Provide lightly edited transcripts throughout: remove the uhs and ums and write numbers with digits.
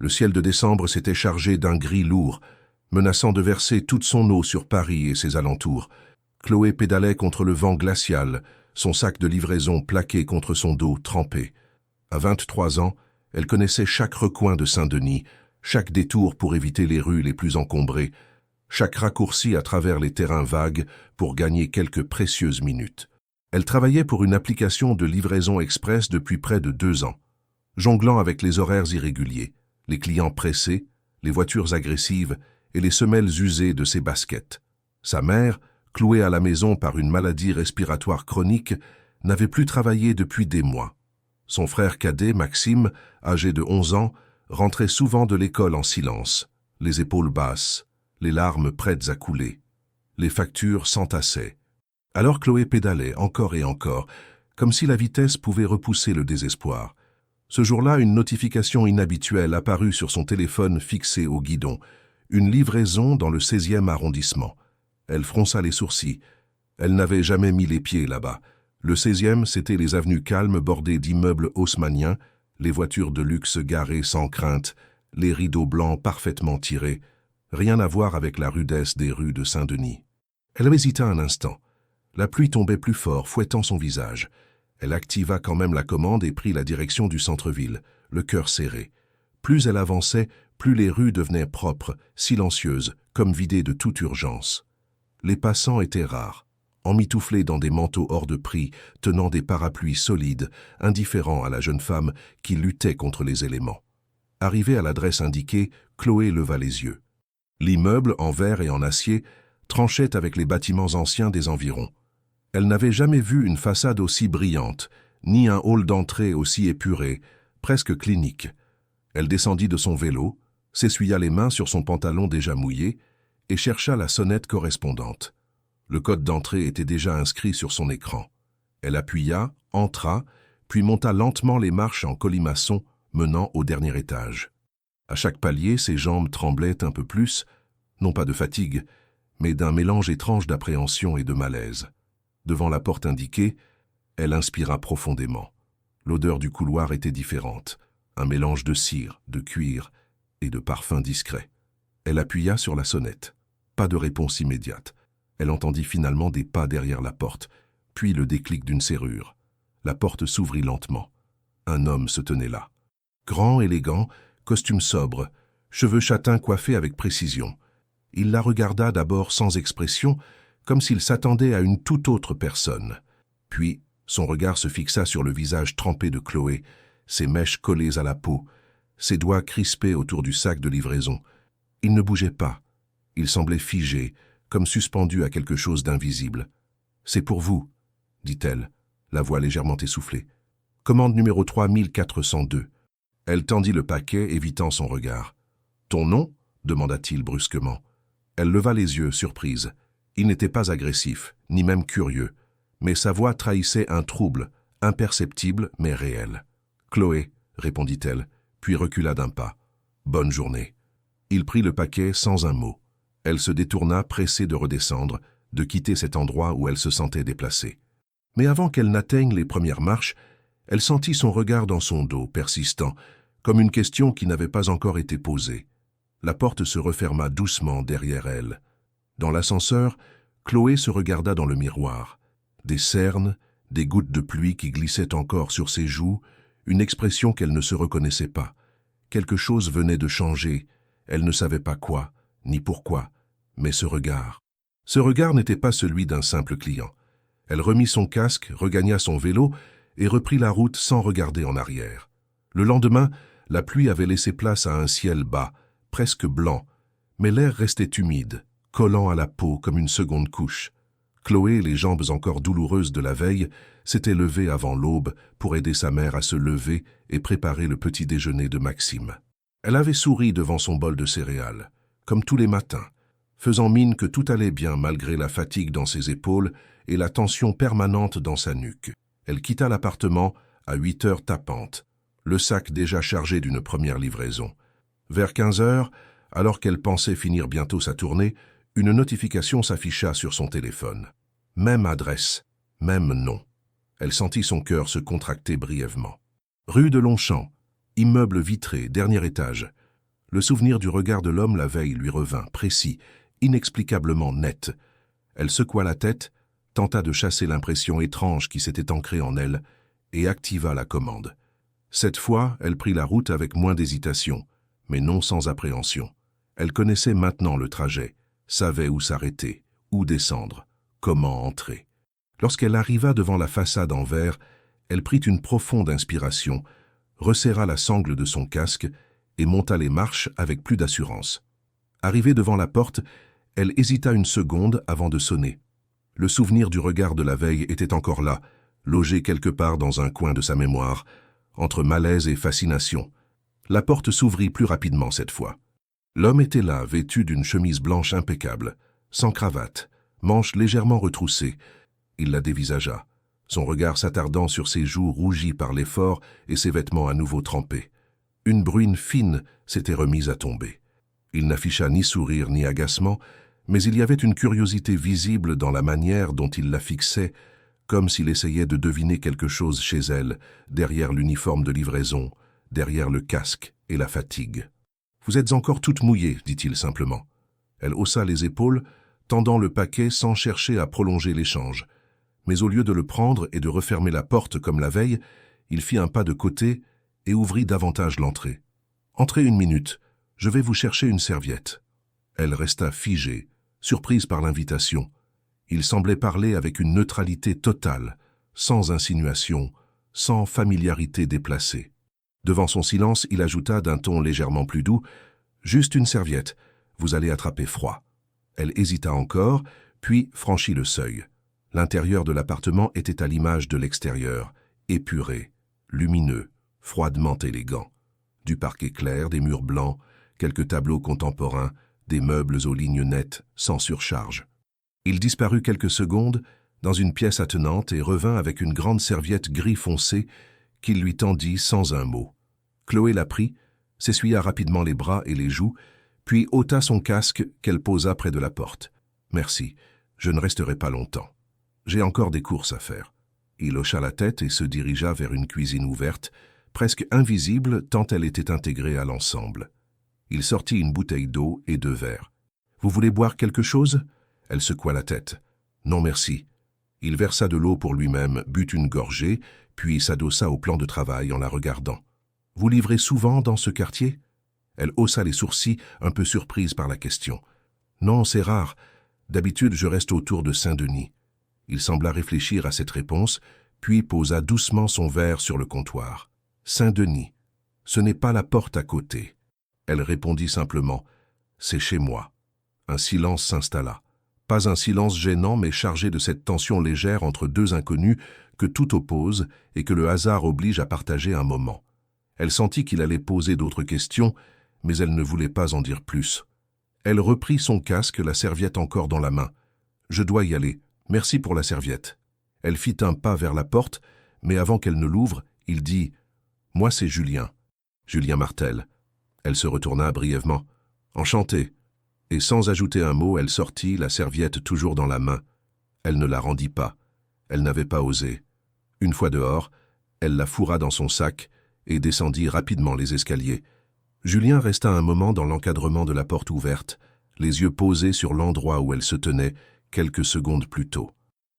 Le ciel de décembre s'était chargé d'un gris lourd, menaçant de verser toute son eau sur Paris et ses alentours. Chloé pédalait contre le vent glacial, son sac de livraison plaqué contre son dos trempé. À 23 ans, elle connaissait chaque recoin de Saint-Denis, chaque détour pour éviter les rues les plus encombrées, chaque raccourci à travers les terrains vagues pour gagner quelques précieuses minutes. Elle travaillait pour une application de livraison express depuis près de 2 ans, jonglant avec les horaires irréguliers, les clients pressés, les voitures agressives et les semelles usées de ses baskets. Sa mère, clouée à la maison par une maladie respiratoire chronique, n'avait plus travaillé depuis des mois. Son frère cadet, Maxime, âgé de 11 ans, rentrait souvent de l'école en silence, les épaules basses, les larmes prêtes à couler. Les factures s'entassaient. Alors Chloé pédalait encore et encore, comme si la vitesse pouvait repousser le désespoir. Ce jour-là, une notification inhabituelle apparut sur son téléphone fixé au guidon. Une livraison dans le 16e arrondissement. Elle fronça les sourcils. Elle n'avait jamais mis les pieds là-bas. Le 16e, c'était les avenues calmes bordées d'immeubles haussmanniens, les voitures de luxe garées sans crainte, les rideaux blancs parfaitement tirés. Rien à voir avec la rudesse des rues de Saint-Denis. Elle hésita un instant. La pluie tombait plus fort, fouettant son visage. Elle activa quand même la commande et prit la direction du centre-ville, le cœur serré. Plus elle avançait, plus les rues devenaient propres, silencieuses, comme vidées de toute urgence. Les passants étaient rares, emmitouflés dans des manteaux hors de prix, tenant des parapluies solides, indifférents à la jeune femme qui luttait contre les éléments. Arrivée à l'adresse indiquée, Chloé leva les yeux. L'immeuble, en verre et en acier, tranchait avec les bâtiments anciens des environs. Elle n'avait jamais vu une façade aussi brillante, ni un hall d'entrée aussi épuré, presque clinique. Elle descendit de son vélo, s'essuya les mains sur son pantalon déjà mouillé et chercha la sonnette correspondante. Le code d'entrée était déjà inscrit sur son écran. Elle appuya, entra, puis monta lentement les marches en colimaçon menant au dernier étage. À chaque palier, ses jambes tremblaient un peu plus, non pas de fatigue, mais d'un mélange étrange d'appréhension et de malaise. Devant la porte indiquée, elle inspira profondément. L'odeur du couloir était différente, un mélange de cire, de cuir et de parfum discret. Elle appuya sur la sonnette. Pas de réponse immédiate. Elle entendit finalement des pas derrière la porte, puis le déclic d'une serrure. La porte s'ouvrit lentement. Un homme se tenait là. Grand, élégant, costume sobre, cheveux châtains coiffés avec précision. Il la regarda d'abord sans expression, comme s'il s'attendait à une toute autre personne. Puis, son regard se fixa sur le visage trempé de Chloé, ses mèches collées à la peau, ses doigts crispés autour du sac de livraison. Il ne bougeait pas. Il semblait figé, comme suspendu à quelque chose d'invisible. « C'est pour vous, » dit-elle, la voix légèrement essoufflée. « Commande numéro 3402. » Elle tendit le paquet, évitant son regard. « Ton nom » demanda-t-il brusquement. Elle leva les yeux, surprise. Il n'était pas agressif, ni même curieux, mais sa voix trahissait un trouble, imperceptible mais réel. « Chloé » répondit-elle, puis recula d'un pas. « Bonne journée. » Il prit le paquet sans un mot. Elle se détourna, pressée de redescendre, de quitter cet endroit où elle se sentait déplacée. Mais avant qu'elle n'atteigne les premières marches, elle sentit son regard dans son dos, persistant, comme une question qui n'avait pas encore été posée. La porte se referma doucement derrière elle. Dans l'ascenseur, Chloé se regarda dans le miroir. Des cernes, des gouttes de pluie qui glissaient encore sur ses joues, une expression qu'elle ne se reconnaissait pas. Quelque chose venait de changer. Elle ne savait pas quoi, ni pourquoi, mais ce regard. Ce regard n'était pas celui d'un simple client. Elle remit son casque, regagna son vélo et reprit la route sans regarder en arrière. Le lendemain, la pluie avait laissé place à un ciel bas, presque blanc, mais l'air restait humide, collant à la peau comme une seconde couche. Chloé, les jambes encore douloureuses de la veille, s'était levée avant l'aube pour aider sa mère à se lever et préparer le petit déjeuner de Maxime. Elle avait souri devant son bol de céréales, comme tous les matins, faisant mine que tout allait bien malgré la fatigue dans ses épaules et la tension permanente dans sa nuque. Elle quitta l'appartement à 8 heures tapantes, le sac déjà chargé d'une première livraison. Vers 15 heures, alors qu'elle pensait finir bientôt sa tournée, une notification s'afficha sur son téléphone. Même adresse, même nom. Elle sentit son cœur se contracter brièvement. Rue de Longchamp, immeuble vitré, dernier étage. Le souvenir du regard de l'homme la veille lui revint, précis, inexplicablement net. Elle secoua la tête, tenta de chasser l'impression étrange qui s'était ancrée en elle, et activa la commande. Cette fois, elle prit la route avec moins d'hésitation, mais non sans appréhension. Elle connaissait maintenant le trajet, savait où s'arrêter, où descendre, comment entrer. Lorsqu'elle arriva devant la façade en verre, elle prit une profonde inspiration, resserra la sangle de son casque et monta les marches avec plus d'assurance. Arrivée devant la porte, elle hésita une seconde avant de sonner. Le souvenir du regard de la veille était encore là, logé quelque part dans un coin de sa mémoire, entre malaise et fascination. La porte s'ouvrit plus rapidement cette fois. L'homme était là, vêtu d'une chemise blanche impeccable, sans cravate, manches légèrement retroussées. Il la dévisagea, son regard s'attardant sur ses joues rougies par l'effort et ses vêtements à nouveau trempés. Une bruine fine s'était remise à tomber. Il n'afficha ni sourire ni agacement, mais il y avait une curiosité visible dans la manière dont il la fixait, comme s'il essayait de deviner quelque chose chez elle, derrière l'uniforme de livraison, derrière le casque et la fatigue. « Vous êtes encore toute mouillée, dit-il simplement. Elle haussa les épaules, tendant le paquet sans chercher à prolonger l'échange. Mais au lieu de le prendre et de refermer la porte comme la veille, il fit un pas de côté et ouvrit davantage l'entrée. « Entrez une minute, je vais vous chercher une serviette. » Elle resta figée, surprise par l'invitation. Il semblait parler avec une neutralité totale, sans insinuation, sans familiarité déplacée. Devant son silence, il ajouta d'un ton légèrement plus doux, « Juste une serviette, vous allez attraper froid. » Elle hésita encore, puis franchit le seuil. L'intérieur de l'appartement était à l'image de l'extérieur, épuré, lumineux, froidement élégant. Du parquet clair, des murs blancs, quelques tableaux contemporains, des meubles aux lignes nettes, sans surcharge. Il disparut quelques secondes dans une pièce attenante et revint avec une grande serviette gris foncé qu'il lui tendit sans un mot. Chloé la prit, s'essuya rapidement les bras et les joues, puis ôta son casque qu'elle posa près de la porte. « Merci, je ne resterai pas longtemps. J'ai encore des courses à faire. » Il hocha la tête et se dirigea vers une cuisine ouverte, presque invisible tant elle était intégrée à l'ensemble. Il sortit une bouteille d'eau et 2 verres. « Vous voulez boire quelque chose ?» Elle secoua la tête. « Non, merci. » Il versa de l'eau pour lui-même, but une gorgée, puis s'adossa au plan de travail en la regardant. « Vous livrez souvent dans ce quartier ?» Elle haussa les sourcils, un peu surprise par la question. « Non, c'est rare. D'habitude, je reste autour de Saint-Denis. » Il sembla réfléchir à cette réponse, puis posa doucement son verre sur le comptoir. « Saint-Denis, ce n'est pas la porte à côté. » Elle répondit simplement « C'est chez moi. » Un silence s'installa. Pas un silence gênant, mais chargé de cette tension légère entre 2 inconnus que tout oppose et que le hasard oblige à partager un moment. Elle sentit qu'il allait poser d'autres questions, mais elle ne voulait pas en dire plus. Elle reprit son casque, la serviette encore dans la main. « Je dois y aller. Merci pour la serviette. » Elle fit un pas vers la porte, mais avant qu'elle ne l'ouvre, il dit « Moi, c'est Julien. Julien Martel. » Elle se retourna brièvement. « Enchanté. » Et sans ajouter un mot, elle sortit, la serviette toujours dans la main. Elle ne la rendit pas. Elle n'avait pas osé. Une fois dehors, elle la fourra dans son sac et descendit rapidement les escaliers. Julien resta un moment dans l'encadrement de la porte ouverte, les yeux posés sur l'endroit où elle se tenait quelques secondes plus tôt.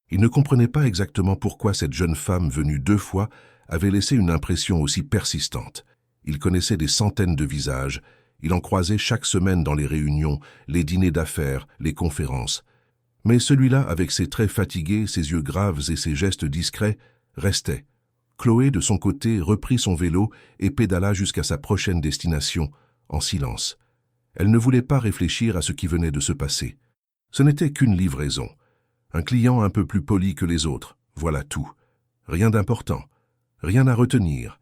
Il ne comprenait pas exactement pourquoi cette jeune femme venue 2 fois avait laissé une impression aussi persistante. Il connaissait des centaines de visages, il en croisait chaque semaine dans les réunions, les dîners d'affaires, les conférences. Mais celui-là, avec ses traits fatigués, ses yeux graves et ses gestes discrets, restait. Chloé, de son côté, reprit son vélo et pédala jusqu'à sa prochaine destination, en silence. Elle ne voulait pas réfléchir à ce qui venait de se passer. Ce n'était qu'une livraison. Un client un peu plus poli que les autres, voilà tout. Rien d'important, rien à retenir.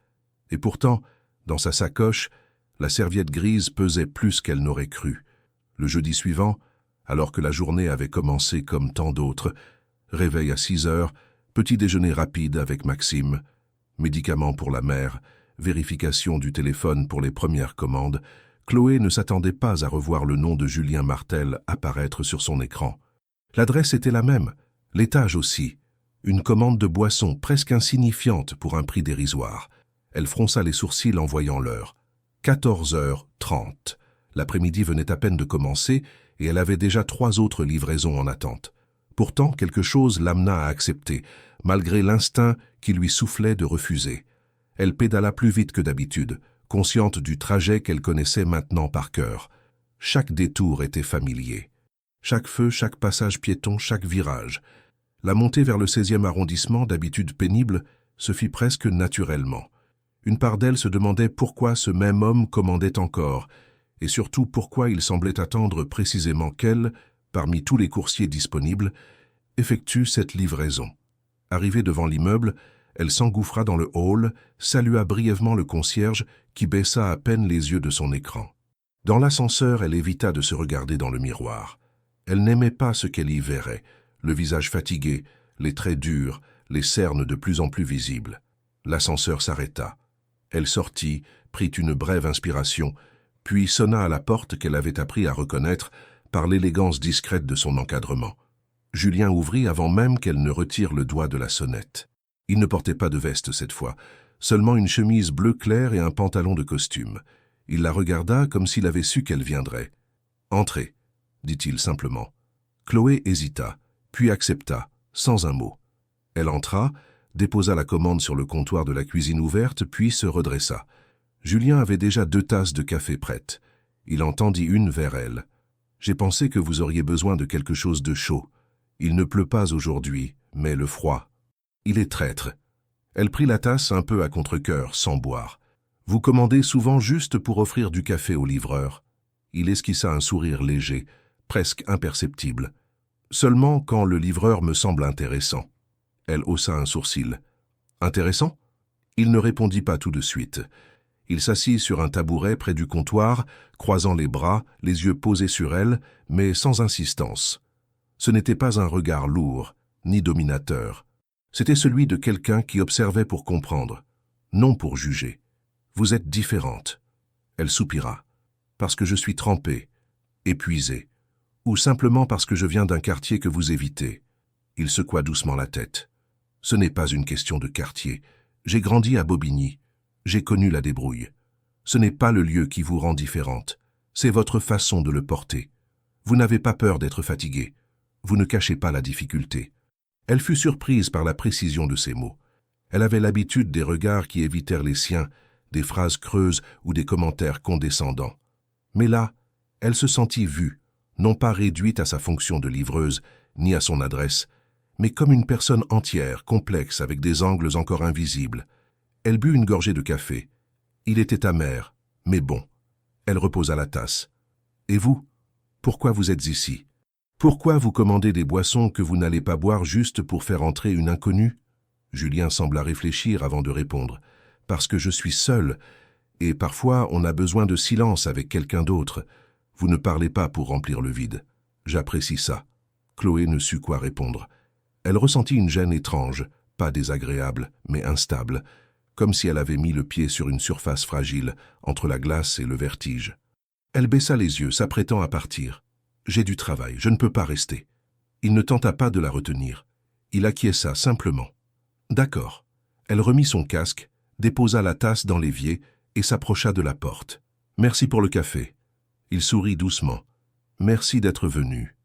Et pourtant, dans sa sacoche, la serviette grise pesait plus qu'elle n'aurait cru. Le jeudi suivant, alors que la journée avait commencé comme tant d'autres, réveil à 6 heures, petit déjeuner rapide avec Maxime, médicaments pour la mère, vérification du téléphone pour les premières commandes, Chloé ne s'attendait pas à revoir le nom de Julien Martel apparaître sur son écran. L'adresse était la même, l'étage aussi. Une commande de boisson presque insignifiante pour un prix dérisoire. Elle fronça les sourcils en voyant l'heure. 14h30. L'après-midi venait à peine de commencer et elle avait déjà 3 autres livraisons en attente. Pourtant, quelque chose l'amena à accepter, malgré l'instinct qui lui soufflait de refuser. Elle pédala plus vite que d'habitude, consciente du trajet qu'elle connaissait maintenant par cœur. Chaque détour était familier. Chaque feu, chaque passage piéton, chaque virage. La montée vers le 16e arrondissement, d'habitude pénible, se fit presque naturellement. Une part d'elle se demandait pourquoi ce même homme commandait encore, et surtout pourquoi il semblait attendre précisément qu'elle, parmi tous les coursiers disponibles, effectue cette livraison. Arrivée devant l'immeuble, elle s'engouffra dans le hall, salua brièvement le concierge qui baissa à peine les yeux de son écran. Dans l'ascenseur, elle évita de se regarder dans le miroir. Elle n'aimait pas ce qu'elle y verrait, le visage fatigué, les traits durs, les cernes de plus en plus visibles. L'ascenseur s'arrêta. Elle sortit, prit une brève inspiration, puis sonna à la porte qu'elle avait appris à reconnaître par l'élégance discrète de son encadrement. Julien ouvrit avant même qu'elle ne retire le doigt de la sonnette. Il ne portait pas de veste cette fois, seulement une chemise bleu clair et un pantalon de costume. Il la regarda comme s'il avait su qu'elle viendrait. « Entrez », dit-il simplement. Chloé hésita, puis accepta, sans un mot. Elle entra, déposa la commande sur le comptoir de la cuisine ouverte, puis se redressa. Julien avait déjà 2 tasses de café prêtes. Il en tendit une vers elle. « J'ai pensé que vous auriez besoin de quelque chose de chaud. Il ne pleut pas aujourd'hui, mais le froid. Il est traître. » Elle prit la tasse un peu à contre-cœur, sans boire. « Vous commandez souvent juste pour offrir du café au livreur. » Il esquissa un sourire léger, presque imperceptible. « Seulement quand le livreur me semble intéressant. » Elle haussa un sourcil. « Intéressant ?» Il ne répondit pas tout de suite. Il s'assit sur un tabouret près du comptoir, croisant les bras, les yeux posés sur elle, mais sans insistance. Ce n'était pas un regard lourd, ni dominateur. C'était celui de quelqu'un qui observait pour comprendre, non pour juger. « Vous êtes différente. » Elle soupira. « Parce que je suis trempée, épuisée, ou simplement parce que je viens d'un quartier que vous évitez. » Il secoua doucement la tête. « Ce n'est pas une question de quartier. J'ai grandi à Bobigny. J'ai connu la débrouille. Ce n'est pas le lieu qui vous rend différente. C'est votre façon de le porter. Vous n'avez pas peur d'être fatiguée. Vous ne cachez pas la difficulté. » Elle fut surprise par la précision de ses mots. Elle avait l'habitude des regards qui évitèrent les siens, des phrases creuses ou des commentaires condescendants. Mais là, elle se sentit vue, non pas réduite à sa fonction de livreuse, ni à son adresse, mais comme une personne entière, complexe, avec des angles encore invisibles. Elle but une gorgée de café. Il était amer, mais bon. Elle reposa la tasse. « Et vous? Pourquoi vous êtes ici? Pourquoi vous commandez des boissons que vous n'allez pas boire juste pour faire entrer une inconnue ?» Julien sembla réfléchir avant de répondre. « Parce que je suis seul, et parfois on a besoin de silence avec quelqu'un d'autre. Vous ne parlez pas pour remplir le vide. J'apprécie ça. » Chloé ne sut quoi répondre. Elle ressentit une gêne étrange, pas désagréable, mais instable, comme si elle avait mis le pied sur une surface fragile, entre la glace et le vertige. Elle baissa les yeux, s'apprêtant à partir. « J'ai du travail, je ne peux pas rester. » Il ne tenta pas de la retenir. Il acquiesça simplement. « D'accord. » Elle remit son casque, déposa la tasse dans l'évier et s'approcha de la porte. « Merci pour le café. » Il sourit doucement. « Merci d'être venu. »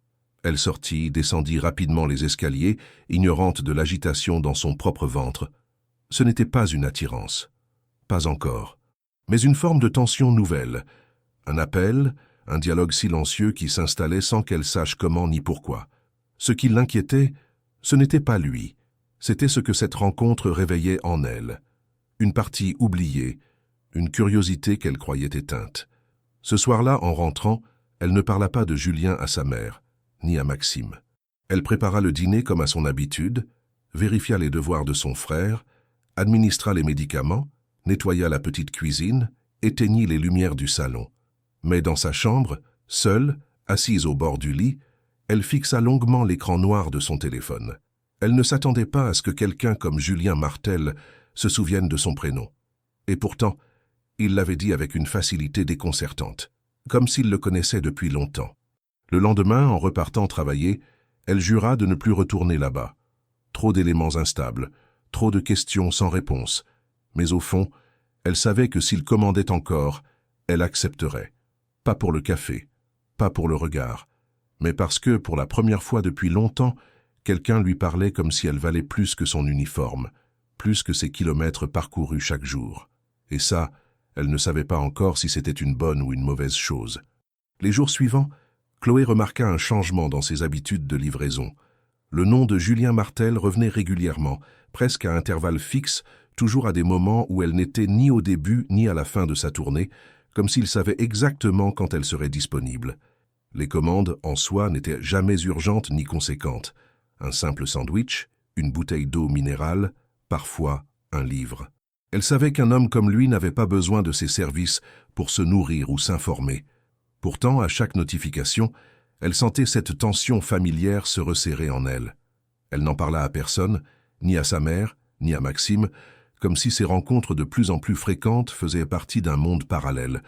Elle sortit, descendit rapidement les escaliers, ignorante de l'agitation dans son propre ventre. Ce n'était pas une attirance. Pas encore. Mais une forme de tension nouvelle. Un appel, un dialogue silencieux qui s'installait sans qu'elle sache comment ni pourquoi. Ce qui l'inquiétait, ce n'était pas lui. C'était ce que cette rencontre réveillait en elle. Une partie oubliée, une curiosité qu'elle croyait éteinte. Ce soir-là, en rentrant, elle ne parla pas de Julien à sa mère, ni à Maxime. Elle prépara le dîner comme à son habitude, vérifia les devoirs de son frère, administra les médicaments, nettoya la petite cuisine, éteignit les lumières du salon. Mais dans sa chambre, seule, assise au bord du lit, elle fixa longuement l'écran noir de son téléphone. Elle ne s'attendait pas à ce que quelqu'un comme Julien Martel se souvienne de son prénom. Et pourtant, il l'avait dit avec une facilité déconcertante, comme s'il le connaissait depuis longtemps. Le lendemain, en repartant travailler, elle jura de ne plus retourner là-bas. Trop d'éléments instables, trop de questions sans réponse. Mais au fond, elle savait que s'il commandait encore, Elle accepterait. Pas pour le café, pas pour le regard, mais parce que, pour la première fois depuis longtemps, quelqu'un lui parlait comme si elle valait plus que son uniforme, plus que ses kilomètres parcourus chaque jour. Et ça, elle ne savait pas encore si c'était une bonne ou une mauvaise chose. Les jours suivants, Chloé remarqua un changement dans ses habitudes de livraison. Le nom de Julien Martel revenait régulièrement, presque à intervalles fixes, toujours à des moments où elle n'était ni au début ni à la fin de sa tournée, comme s'il savait exactement quand elle serait disponible. Les commandes, en soi, n'étaient jamais urgentes ni conséquentes. Un simple sandwich, une bouteille d'eau minérale, parfois un livre. Elle savait qu'un homme comme lui n'avait pas besoin de ses services pour se nourrir ou s'informer. Pourtant, à chaque notification, elle sentait cette tension familière se resserrer en elle. Elle n'en parla à personne, ni à sa mère, ni à Maxime, comme si ces rencontres de plus en plus fréquentes faisaient partie d'un monde parallèle,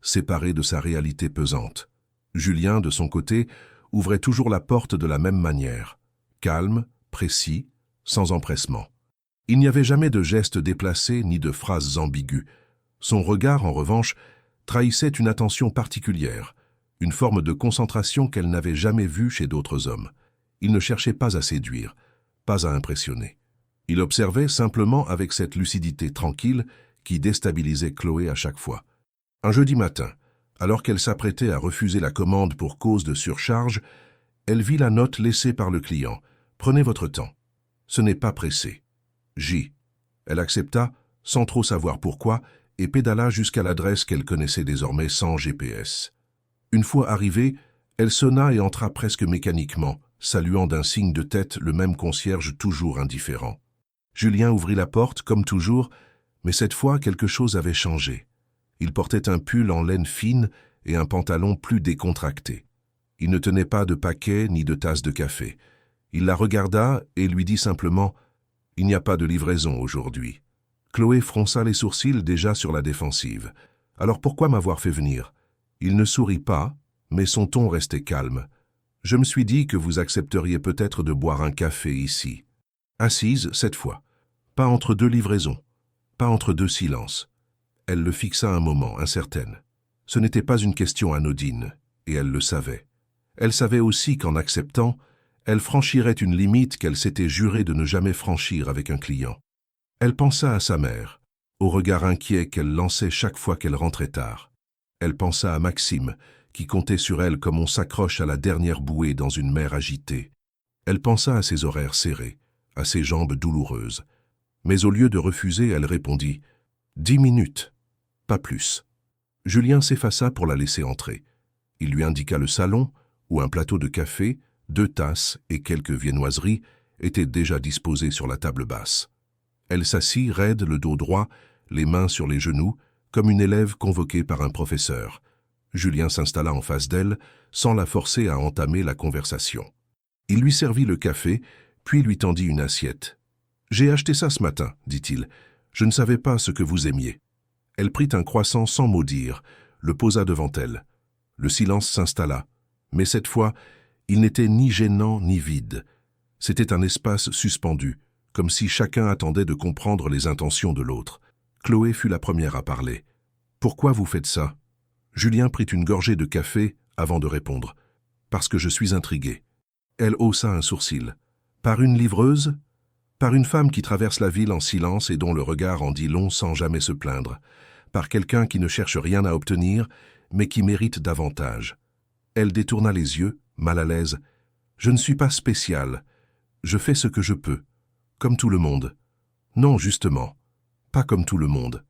séparé de sa réalité pesante. Julien, de son côté, ouvrait toujours la porte de la même manière, calme, précis, sans empressement. Il n'y avait jamais de gestes déplacés ni de phrases ambiguës. Son regard, en revanche, trahissait une attention particulière, une forme de concentration qu'elle n'avait jamais vue chez d'autres hommes. Il ne cherchait pas à séduire, pas à impressionner. Il observait simplement avec cette lucidité tranquille qui déstabilisait Chloé à chaque fois. Un jeudi matin, alors qu'elle s'apprêtait à refuser la commande pour cause de surcharge, elle vit la note laissée par le client. « Prenez votre temps. Ce n'est pas pressé. J. » Elle accepta, sans trop savoir pourquoi, et pédala jusqu'à l'adresse qu'elle connaissait désormais sans GPS. Une fois arrivée, elle sonna et entra presque mécaniquement, saluant d'un signe de tête le même concierge toujours indifférent. Julien ouvrit la porte, comme toujours, mais cette fois quelque chose avait changé. Il portait un pull en laine fine et un pantalon plus décontracté. Il ne tenait pas de paquet ni de tasse de café. Il la regarda et lui dit simplement « Il n'y a pas de livraison aujourd'hui ». Chloé fronça les sourcils déjà sur la défensive. « Alors pourquoi m'avoir fait venir ?» Il ne sourit pas, mais son ton restait calme. « Je me suis dit que vous accepteriez peut-être de boire un café ici. » Assise, cette fois. Pas entre deux livraisons. Pas entre deux silences. Elle le fixa un moment, incertaine. Ce n'était pas une question anodine, et elle le savait. Elle savait aussi qu'en acceptant, elle franchirait une limite qu'elle s'était jurée de ne jamais franchir avec un client. Elle pensa à sa mère, au regard inquiet qu'elle lançait chaque fois qu'elle rentrait tard. Elle pensa à Maxime, qui comptait sur elle comme on s'accroche à la dernière bouée dans une mer agitée. Elle pensa à ses horaires serrés, à ses jambes douloureuses. Mais au lieu de refuser, elle répondit « 10 minutes, pas plus ». Julien s'effaça pour la laisser entrer. Il lui indiqua le salon, où un plateau de café, 2 tasses et quelques viennoiseries étaient déjà disposés sur la table basse. Elle s'assit, raide, le dos droit, les mains sur les genoux, comme une élève convoquée par un professeur. Julien s'installa en face d'elle, sans la forcer à entamer la conversation. Il lui servit le café, puis lui tendit une assiette. « J'ai acheté ça ce matin, dit-il. Je ne savais pas ce que vous aimiez. » Elle prit un croissant sans mot dire, le posa devant elle. Le silence s'installa, mais cette fois, il n'était ni gênant ni vide. C'était un espace suspendu, comme si chacun attendait de comprendre les intentions de l'autre. Chloé fut la première à parler. « Pourquoi vous faites ça ?» Julien prit une gorgée de café avant de répondre. « Parce que je suis intrigué. » Elle haussa un sourcil. « Par une livreuse ? Par une femme qui traverse la ville en silence et dont le regard en dit long sans jamais se plaindre. Par quelqu'un qui ne cherche rien à obtenir, mais qui mérite davantage. » Elle détourna les yeux, mal à l'aise. « Je ne suis pas spéciale. Je fais ce que je peux. Comme tout le monde. » « Non, justement. Pas comme tout le monde. »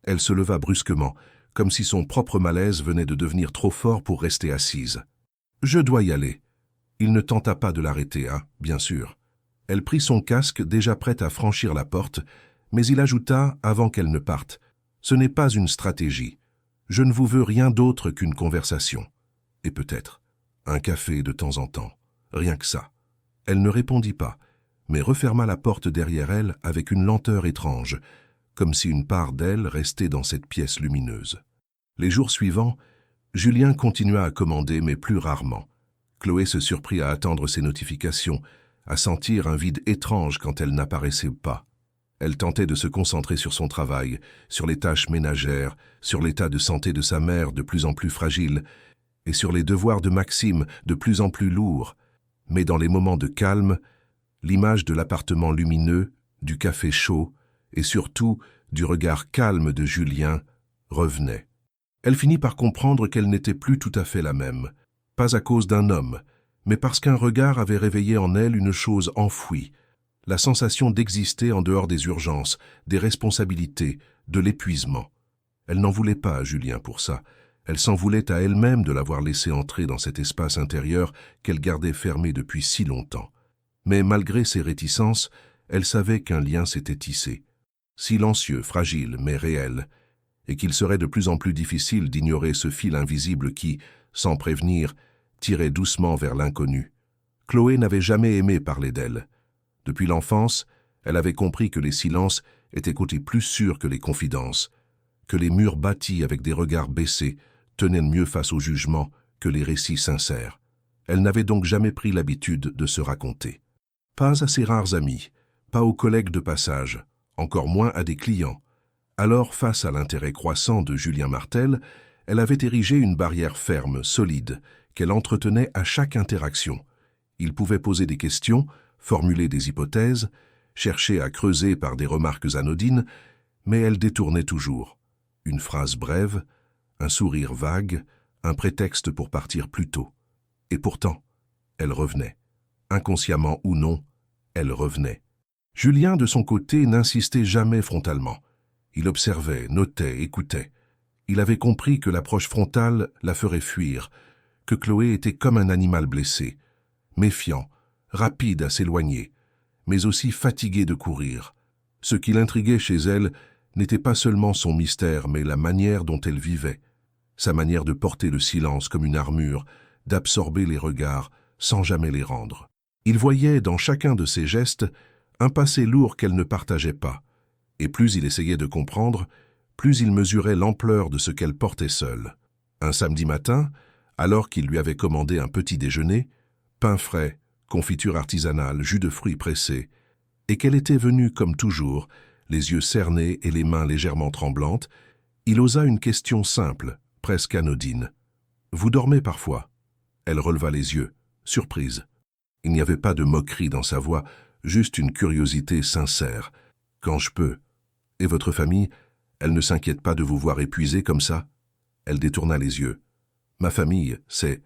Elle se leva brusquement, comme si son propre malaise venait de devenir trop fort pour rester assise. « Je dois y aller. » Il ne tenta pas de l'arrêter, bien sûr. Elle prit son casque, déjà prête à franchir la porte, mais il ajouta, avant qu'elle ne parte, « Ce n'est pas une stratégie. Je ne vous veux rien d'autre qu'une conversation. Et peut-être un café de temps en temps. Rien que ça. » Elle ne répondit pas, mais referma la porte derrière elle avec une lenteur étrange, comme si une part d'elle restait dans cette pièce lumineuse. Les jours suivants, Julien continua à commander, mais plus rarement. Chloé se surprit à attendre ses notifications, à sentir un vide étrange quand elles n'apparaissaient pas. Elle tentait de se concentrer sur son travail, sur les tâches ménagères, sur l'état de santé de sa mère de plus en plus fragile, et sur les devoirs de Maxime de plus en plus lourds. Mais dans les moments de calme, l'image de l'appartement lumineux, du café chaud, et surtout du regard calme de Julien revenait. Elle finit par comprendre qu'elle n'était plus tout à fait la même, pas à cause d'un homme, mais parce qu'un regard avait réveillé en elle une chose enfouie, la sensation d'exister en dehors des urgences, des responsabilités, de l'épuisement. Elle n'en voulait pas à Julien pour ça. Elle s'en voulait à elle-même de l'avoir laissé entrer dans cet espace intérieur qu'elle gardait fermé depuis si longtemps. Mais malgré ses réticences, elle savait qu'un lien s'était tissé. Silencieux, fragile, mais réel, et qu'il serait de plus en plus difficile d'ignorer ce fil invisible qui, sans prévenir, tirait doucement vers l'inconnu. Chloé n'avait jamais aimé parler d'elle. Depuis l'enfance, elle avait compris que les silences étaient côté plus sûrs que les confidences, que les murs bâtis avec des regards baissés tenaient mieux face au jugement que les récits sincères. Elle n'avait donc jamais pris l'habitude de se raconter. Pas à ses rares amis, pas aux collègues de passage, encore moins à des clients. Alors, face à l'intérêt croissant de Julien Martel, elle avait érigé une barrière ferme, solide, qu'elle entretenait à chaque interaction. Il pouvait poser des questions, formuler des hypothèses, chercher à creuser par des remarques anodines, mais elle détournait toujours. Une phrase brève, un sourire vague, un prétexte pour partir plus tôt. Et pourtant, elle revenait. Inconsciemment ou non, elle revenait. Julien, de son côté, n'insistait jamais frontalement. Il observait, notait, écoutait. Il avait compris que l'approche frontale la ferait fuir, que Chloé était comme un animal blessé, méfiant, rapide à s'éloigner, mais aussi fatigué de courir. Ce qui l'intriguait chez elle n'était pas seulement son mystère, mais la manière dont elle vivait, sa manière de porter le silence comme une armure, d'absorber les regards sans jamais les rendre. Il voyait dans chacun de ses gestes un passé lourd qu'elle ne partageait pas, et plus il essayait de comprendre, plus il mesurait l'ampleur de ce qu'elle portait seule. Un samedi matin, alors qu'il lui avait commandé un petit déjeuner, pain frais, confiture artisanale, jus de fruits pressés, et qu'elle était venue comme toujours, les yeux cernés et les mains légèrement tremblantes, il osa une question simple, presque anodine. « Vous dormez parfois ?» Elle releva les yeux, surprise. Il n'y avait pas de moquerie dans sa voix, juste une curiosité sincère. « Quand je peux. Et votre famille, elle ne s'inquiète pas de vous voir épuisé comme ça ?» Elle détourna les yeux. « Ma famille, c'est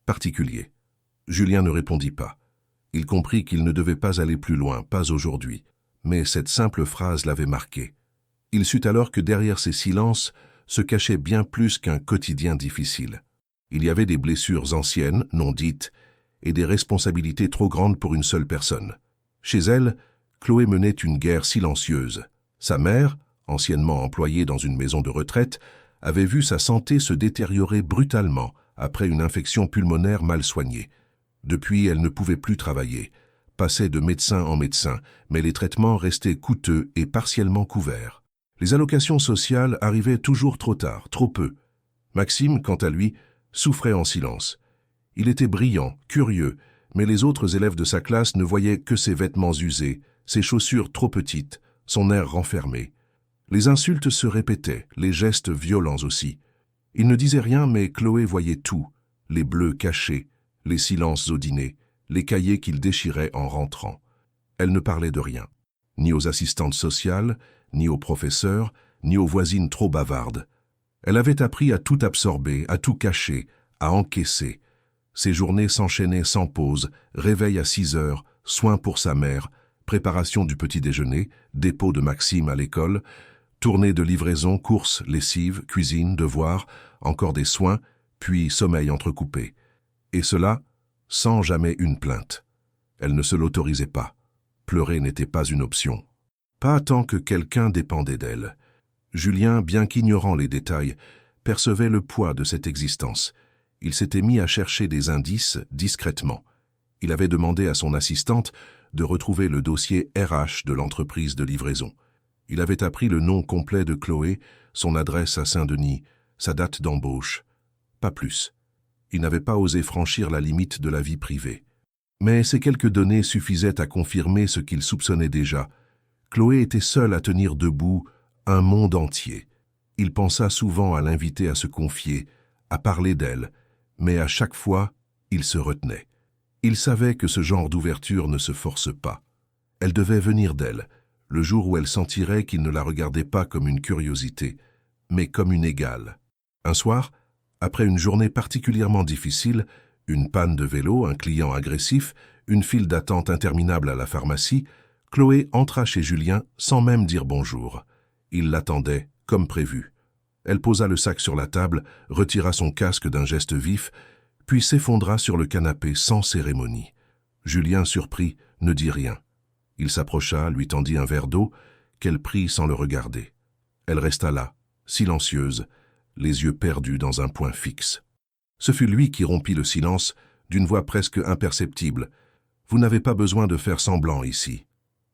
particulier. » Julien ne répondit pas. Il comprit qu'il ne devait pas aller plus loin, pas aujourd'hui. Mais cette simple phrase l'avait marqué. Il sut alors que derrière ces silences se cachait bien plus qu'un quotidien difficile. Il y avait des blessures anciennes, non dites, et des responsabilités trop grandes pour une seule personne. Chez elle, Chloé menait une guerre silencieuse. Sa mère, anciennement employée dans une maison de retraite, avait vu sa santé se détériorer brutalement après une infection pulmonaire mal soignée. Depuis, elle ne pouvait plus travailler, passait de médecin en médecin, mais les traitements restaient coûteux et partiellement couverts. Les allocations sociales arrivaient toujours trop tard, trop peu. Maxime, quant à lui, souffrait en silence. Il était brillant, curieux, mais les autres élèves de sa classe ne voyaient que ses vêtements usés, ses chaussures trop petites, son air renfermé. Les insultes se répétaient, les gestes violents aussi. Il ne disait rien, mais Chloé voyait tout, les bleus cachés, les silences au dîner, les cahiers qu'il déchirait en rentrant. Elle ne parlait de rien, ni aux assistantes sociales, ni aux professeurs, ni aux voisines trop bavardes. Elle avait appris à tout absorber, à tout cacher, à encaisser. Ses journées s'enchaînaient sans pause, réveil à 6 heures, soins pour sa mère, préparation du petit déjeuner, dépôt de Maxime à l'école, tournée de livraison, courses, lessive, cuisine, devoirs, encore des soins, puis sommeil entrecoupé. Et cela, sans jamais une plainte. Elle ne se l'autorisait pas. Pleurer n'était pas une option. Pas tant que quelqu'un dépendait d'elle. Julien, bien qu'ignorant les détails, percevait le poids de cette existence. Il s'était mis à chercher des indices discrètement. Il avait demandé à son assistante de retrouver le dossier RH de l'entreprise de livraison. Il avait appris le nom complet de Chloé, son adresse à Saint-Denis, sa date d'embauche. Pas plus. Il n'avait pas osé franchir la limite de la vie privée. Mais ces quelques données suffisaient à confirmer ce qu'il soupçonnait déjà. Chloé était seule à tenir debout un monde entier. Il pensa souvent à l'inviter à se confier, à parler d'elle, mais à chaque fois, il se retenait. Il savait que ce genre d'ouverture ne se force pas. Elle devait venir d'elle, le jour où elle sentirait qu'il ne la regardait pas comme une curiosité, mais comme une égale. Un soir, après une journée particulièrement difficile, une panne de vélo, un client agressif, une file d'attente interminable à la pharmacie, Chloé entra chez Julien sans même dire bonjour. Il l'attendait, comme prévu. Elle posa le sac sur la table, retira son casque d'un geste vif, puis s'effondra sur le canapé sans cérémonie. Julien, surpris, ne dit rien. Il s'approcha, lui tendit un verre d'eau, qu'elle prit sans le regarder. Elle resta là, silencieuse, les yeux perdus dans un point fixe. Ce fut lui qui rompit le silence, d'une voix presque imperceptible. « Vous n'avez pas besoin de faire semblant ici. »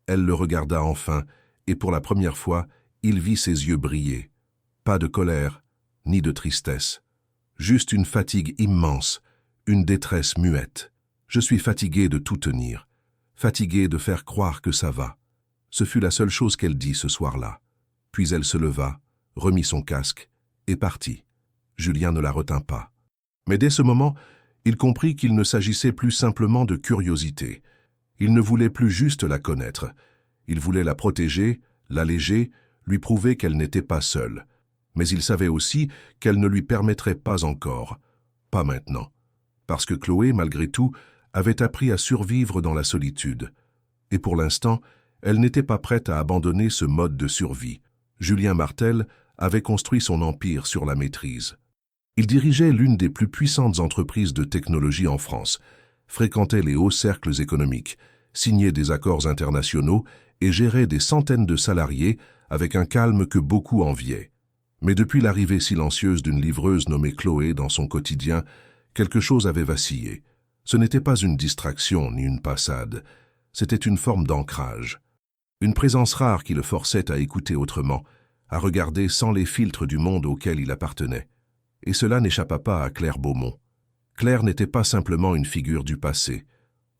Elle le regarda enfin, et pour la première fois, il vit ses yeux briller. Pas de colère, ni de tristesse. Juste une fatigue immense, une détresse muette. « Je suis fatiguée de tout tenir, fatiguée de faire croire que ça va. » Ce fut la seule chose qu'elle dit ce soir-là. Puis elle se leva, remit son casque, et partit. Julien ne la retint pas. Mais dès ce moment, il comprit qu'il ne s'agissait plus simplement de curiosité. Il ne voulait plus juste la connaître. Il voulait la protéger, l'alléger, lui prouver qu'elle n'était pas seule. Mais il savait aussi qu'elle ne lui permettrait pas encore. Pas maintenant. Parce que Chloé, malgré tout, avait appris à survivre dans la solitude. Et pour l'instant, elle n'était pas prête à abandonner ce mode de survie. Julien Martel avait construit son empire sur la maîtrise. Il dirigeait l'une des plus puissantes entreprises de technologie en France, fréquentait les hauts cercles économiques, signait des accords internationaux et gérait des centaines de salariés avec un calme que beaucoup enviaient. Mais depuis l'arrivée silencieuse d'une livreuse nommée Chloé dans son quotidien, quelque chose avait vacillé. Ce n'était pas une distraction ni une passade, c'était une forme d'ancrage. Une présence rare qui le forçait à écouter autrement, à regarder sans les filtres du monde auquel il appartenait. Et cela n'échappa pas à Claire Beaumont. Claire n'était pas simplement une figure du passé.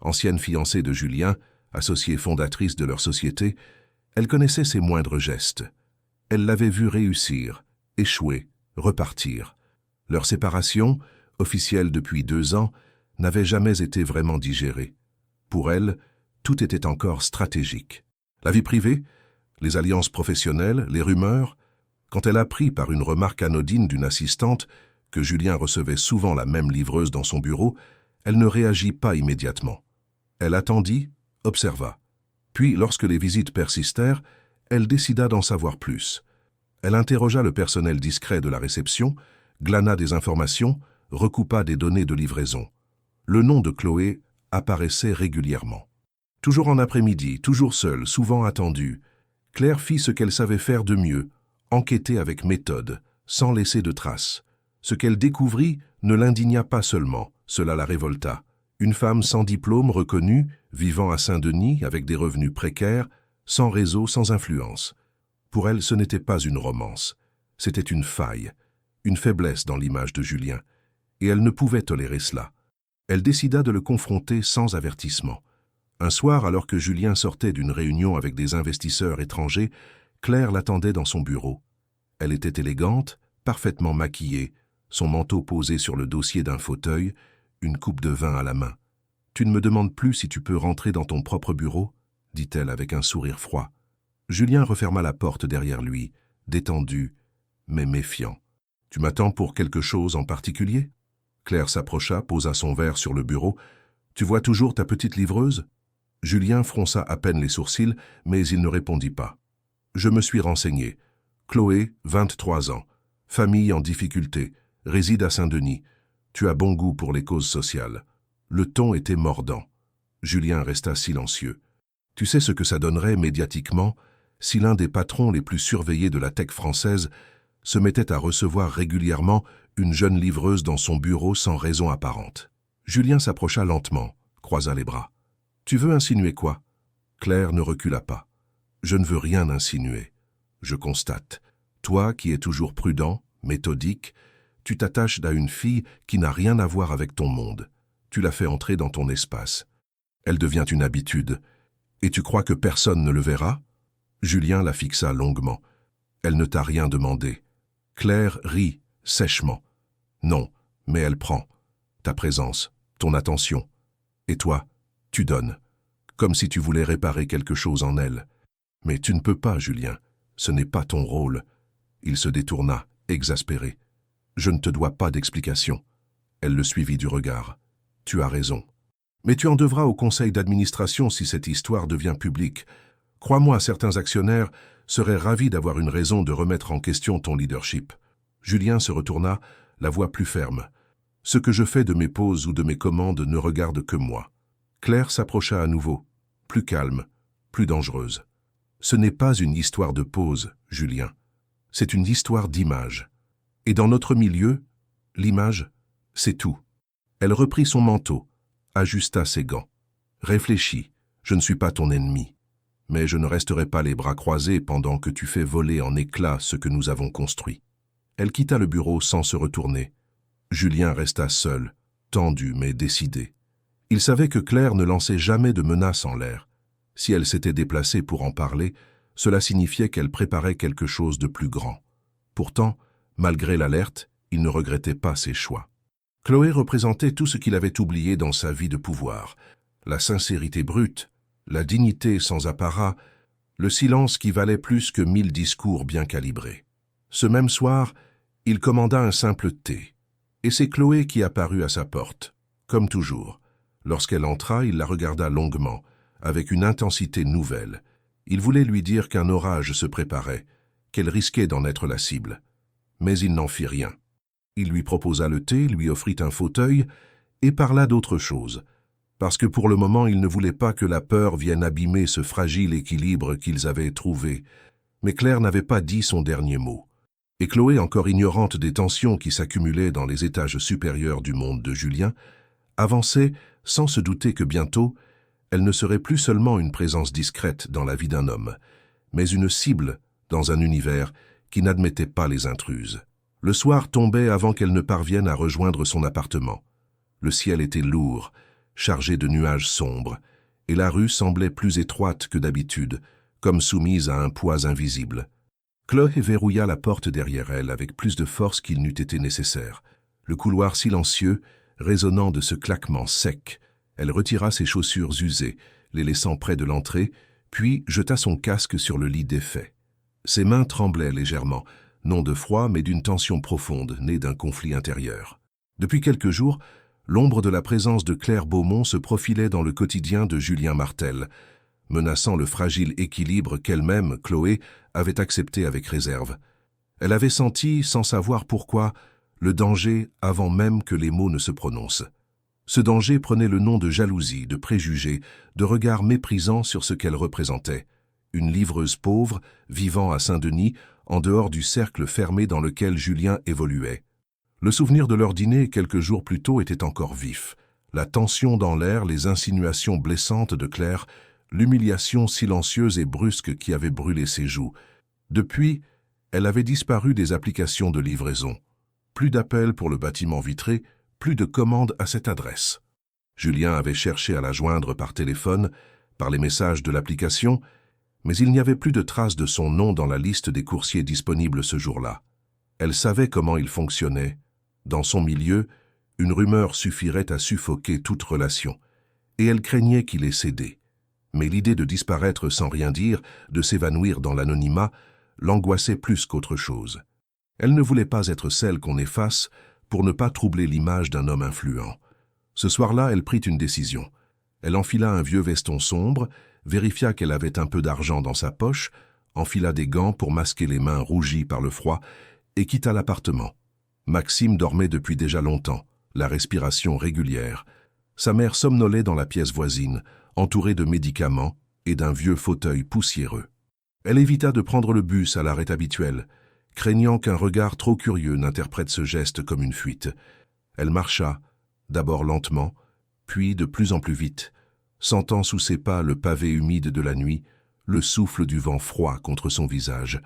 Ancienne fiancée de Julien, associée fondatrice de leur société, elle connaissait ses moindres gestes. Elle l'avait vu réussir, échouer, repartir. Leur séparation, officielle depuis 2 ans, n'avait jamais été vraiment digérée. Pour elle, tout était encore stratégique. La vie privée, les alliances professionnelles, les rumeurs. Quand elle apprit par une remarque anodine d'une assistante que Julien recevait souvent la même livreuse dans son bureau, elle ne réagit pas immédiatement. Elle attendit, observa. Puis, lorsque les visites persistèrent, elle décida d'en savoir plus. Elle interrogea le personnel discret de la réception, glana des informations, recoupa des données de livraison. Le nom de Chloé apparaissait régulièrement. Toujours en après-midi, toujours seule, souvent attendue, Claire fit ce qu'elle savait faire de mieux, enquêter avec méthode, sans laisser de traces. Ce qu'elle découvrit ne l'indigna pas seulement, cela la révolta. Une femme sans diplôme reconnue, vivant à Saint-Denis avec des revenus précaires, sans réseau, sans influence. Pour elle, ce n'était pas une romance, c'était une faille, une faiblesse dans l'image de Julien, et elle ne pouvait tolérer cela. Elle décida de le confronter sans avertissement. Un soir, alors que Julien sortait d'une réunion avec des investisseurs étrangers, Claire l'attendait dans son bureau. Elle était élégante, parfaitement maquillée, son manteau posé sur le dossier d'un fauteuil, une coupe de vin à la main. « Tu ne me demandes plus si tu peux rentrer dans ton propre bureau ?» dit-elle avec un sourire froid. Julien referma la porte derrière lui, détendu, mais méfiant. « Tu m'attends pour quelque chose en particulier ?» Claire s'approcha, posa son verre sur le bureau. « Tu vois toujours ta petite livreuse ?» Julien fronça à peine les sourcils, mais il ne répondit pas. « Je me suis renseigné. Chloé, 23 ans, famille en difficulté, réside à Saint-Denis. Tu as bon goût pour les causes sociales. » Le ton était mordant. Julien resta silencieux. « Tu sais ce que ça donnerait médiatiquement si l'un des patrons les plus surveillés de la tech française se mettait à recevoir régulièrement une jeune livreuse dans son bureau sans raison apparente. » Julien s'approcha lentement, croisa les bras. « Tu veux insinuer quoi ?» Claire ne recula pas. « Je ne veux rien insinuer. Je constate. Toi qui es toujours prudent, méthodique, tu t'attaches à une fille qui n'a rien à voir avec ton monde. Tu la fais entrer dans ton espace. Elle devient une habitude. Et tu crois que personne ne le verra ? Julien la fixa longuement. Elle ne t'a rien demandé. Claire rit sèchement. Non, mais elle prend. Ta présence, ton attention. Et toi, tu donnes. Comme si tu voulais réparer quelque chose en elle. Mais tu ne peux pas, Julien. Ce n'est pas ton rôle. Il se détourna, exaspéré. Je ne te dois pas d'explication. Elle le suivit du regard. Tu as raison. Mais tu en devras au conseil d'administration si cette histoire devient publique. Crois-moi, certains actionnaires seraient ravis d'avoir une raison de remettre en question ton leadership. Julien se retourna, la voix plus ferme. Ce que je fais de mes pauses ou de mes commandes ne regarde que moi. Claire s'approcha à nouveau, plus calme, plus dangereuse. Ce n'est pas une histoire de pause, Julien. C'est une histoire d'image. Et dans notre milieu, l'image, c'est tout. Elle reprit son manteau, ajusta ses gants. Réfléchis, je ne suis pas ton ennemi. Mais je ne resterai pas les bras croisés pendant que tu fais voler en éclats ce que nous avons construit. Elle quitta le bureau sans se retourner. Julien resta seul, tendu mais décidé. Il savait que Claire ne lançait jamais de menaces en l'air. Si elle s'était déplacée pour en parler, cela signifiait qu'elle préparait quelque chose de plus grand. Pourtant, malgré l'alerte, il ne regrettait pas ses choix. Chloé représentait tout ce qu'il avait oublié dans sa vie de pouvoir. La sincérité brute, la dignité sans apparat, le silence qui valait plus que 1000 discours bien calibrés. Ce même soir, il commanda un simple thé. Et c'est Chloé qui apparut à sa porte, comme toujours. Lorsqu'elle entra, il la regarda longuement, avec une intensité nouvelle. Il voulait lui dire qu'un orage se préparait, qu'elle risquait d'en être la cible. Mais il n'en fit rien. Il lui proposa le thé, lui offrit un fauteuil et parla d'autre chose, parce que pour le moment il ne voulait pas que la peur vienne abîmer ce fragile équilibre qu'ils avaient trouvé. Mais Claire n'avait pas dit son dernier mot. Et Chloé, encore ignorante des tensions qui s'accumulaient dans les étages supérieurs du monde de Julien, avançait sans se douter que bientôt, elle ne serait plus seulement une présence discrète dans la vie d'un homme, mais une cible dans un univers qui n'admettait pas les intruses. Le soir tombait avant qu'elle ne parvienne à rejoindre son appartement. Le ciel était lourd, chargé de nuages sombres, et la rue semblait plus étroite que d'habitude, comme soumise à un poids invisible. Chloé verrouilla la porte derrière elle avec plus de force qu'il n'eût été nécessaire. Le couloir silencieux, résonnant de ce claquement sec, elle retira ses chaussures usées, les laissant près de l'entrée, puis jeta son casque sur le lit défait. Ses mains tremblaient légèrement, non de froid mais d'une tension profonde, née d'un conflit intérieur. Depuis quelques jours, l'ombre de la présence de Claire Beaumont se profilait dans le quotidien de Julien Martel, menaçant le fragile équilibre qu'elle-même, Chloé, avait accepté avec réserve. Elle avait senti, sans savoir pourquoi, le danger avant même que les mots ne se prononcent. Ce danger prenait le nom de jalousie, de préjugés, de regards méprisants sur ce qu'elle représentait. Une livreuse pauvre, vivant à Saint-Denis, en dehors du cercle fermé dans lequel Julien évoluait. Le souvenir de leur dîner quelques jours plus tôt était encore vif. La tension dans l'air, les insinuations blessantes de Claire, l'humiliation silencieuse et brusque qui avait brûlé ses joues. Depuis, elle avait disparu des applications de livraison. Plus d'appels pour le bâtiment vitré, plus de commandes à cette adresse. Julien avait cherché à la joindre par téléphone, par les messages de l'application, mais il n'y avait plus de traces de son nom dans la liste des coursiers disponibles ce jour-là. Elle savait comment il fonctionnait. Dans son milieu, une rumeur suffirait à suffoquer toute relation, et elle craignait qu'il ait cédé. Mais l'idée de disparaître sans rien dire, de s'évanouir dans l'anonymat, l'angoissait plus qu'autre chose. Elle ne voulait pas être celle qu'on efface pour ne pas troubler l'image d'un homme influent. Ce soir-là, elle prit une décision. Elle enfila un vieux veston sombre, vérifia qu'elle avait un peu d'argent dans sa poche, enfila des gants pour masquer les mains rougies par le froid et quitta l'appartement. Maxime dormait depuis déjà longtemps, la respiration régulière. Sa mère somnolait dans la pièce voisine, entourée de médicaments et d'un vieux fauteuil poussiéreux. Elle évita de prendre le bus à l'arrêt habituel, craignant qu'un regard trop curieux n'interprète ce geste comme une fuite. Elle marcha, d'abord lentement, puis de plus en plus vite, sentant sous ses pas le pavé humide de la nuit, le souffle du vent froid contre son visage,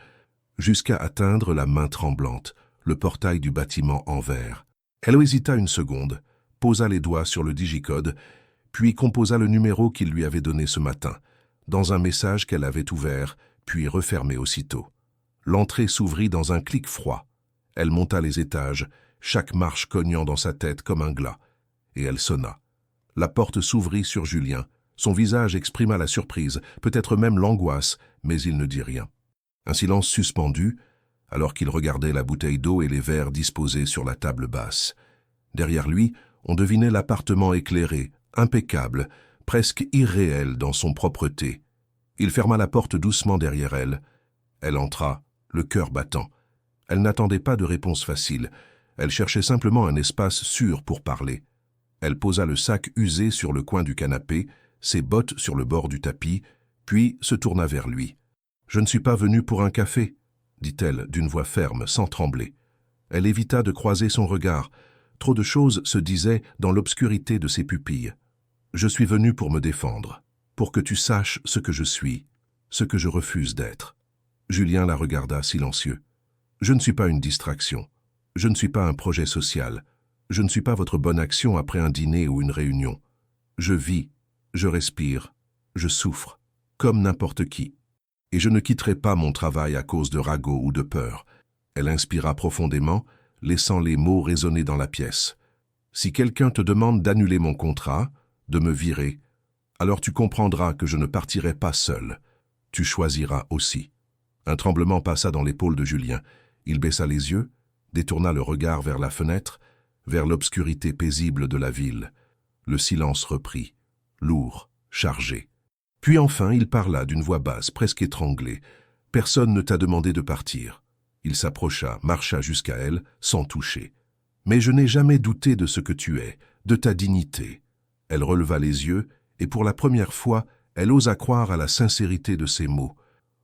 jusqu'à atteindre la main tremblante, le portail du bâtiment en verre. Elle hésita une seconde, posa les doigts sur le digicode, puis composa le numéro qu'il lui avait donné ce matin, dans un message qu'elle avait ouvert, puis refermée aussitôt. L'entrée s'ouvrit dans un clic froid. Elle monta les étages, chaque marche cognant dans sa tête comme un glas, et elle sonna. La porte s'ouvrit sur Julien. Son visage exprima la surprise, peut-être même l'angoisse, mais il ne dit rien. Un silence suspendu, alors qu'il regardait la bouteille d'eau et les verres disposés sur la table basse. Derrière lui, on devinait l'appartement éclairé, impeccable, presque irréel dans son propreté. Il ferma la porte doucement derrière elle. Elle entra, le cœur battant. Elle n'attendait pas de réponse facile. Elle cherchait simplement un espace sûr pour parler. Elle posa le sac usé sur le coin du canapé, ses bottes sur le bord du tapis, puis se tourna vers lui. « Je ne suis pas venue pour un café », dit-elle d'une voix ferme, sans trembler. Elle évita de croiser son regard. Trop de choses se disaient dans l'obscurité de ses pupilles. « Je suis venue pour me défendre, pour que tu saches ce que je suis, ce que je refuse d'être. » Julien la regarda silencieux. « Je ne suis pas une distraction. Je ne suis pas un projet social. Je ne suis pas votre bonne action après un dîner ou une réunion. Je vis, je respire, je souffre, comme n'importe qui. Et je ne quitterai pas mon travail à cause de ragots ou de peur. » Elle inspira profondément, laissant les mots résonner dans la pièce. « Si quelqu'un te demande d'annuler mon contrat, de me virer, alors tu comprendras que je ne partirai pas seul. Tu choisiras aussi. » Un tremblement passa dans l'épaule de Julien. Il baissa les yeux, détourna le regard vers la fenêtre, vers l'obscurité paisible de la ville. Le silence reprit, lourd, chargé. Puis enfin il parla d'une voix basse, presque étranglée. « Personne ne t'a demandé de partir. » Il s'approcha, marcha jusqu'à elle, sans toucher. « Mais je n'ai jamais douté de ce que tu es, de ta dignité. » Elle releva les yeux, et pour la première fois, elle osa croire à la sincérité de ses mots.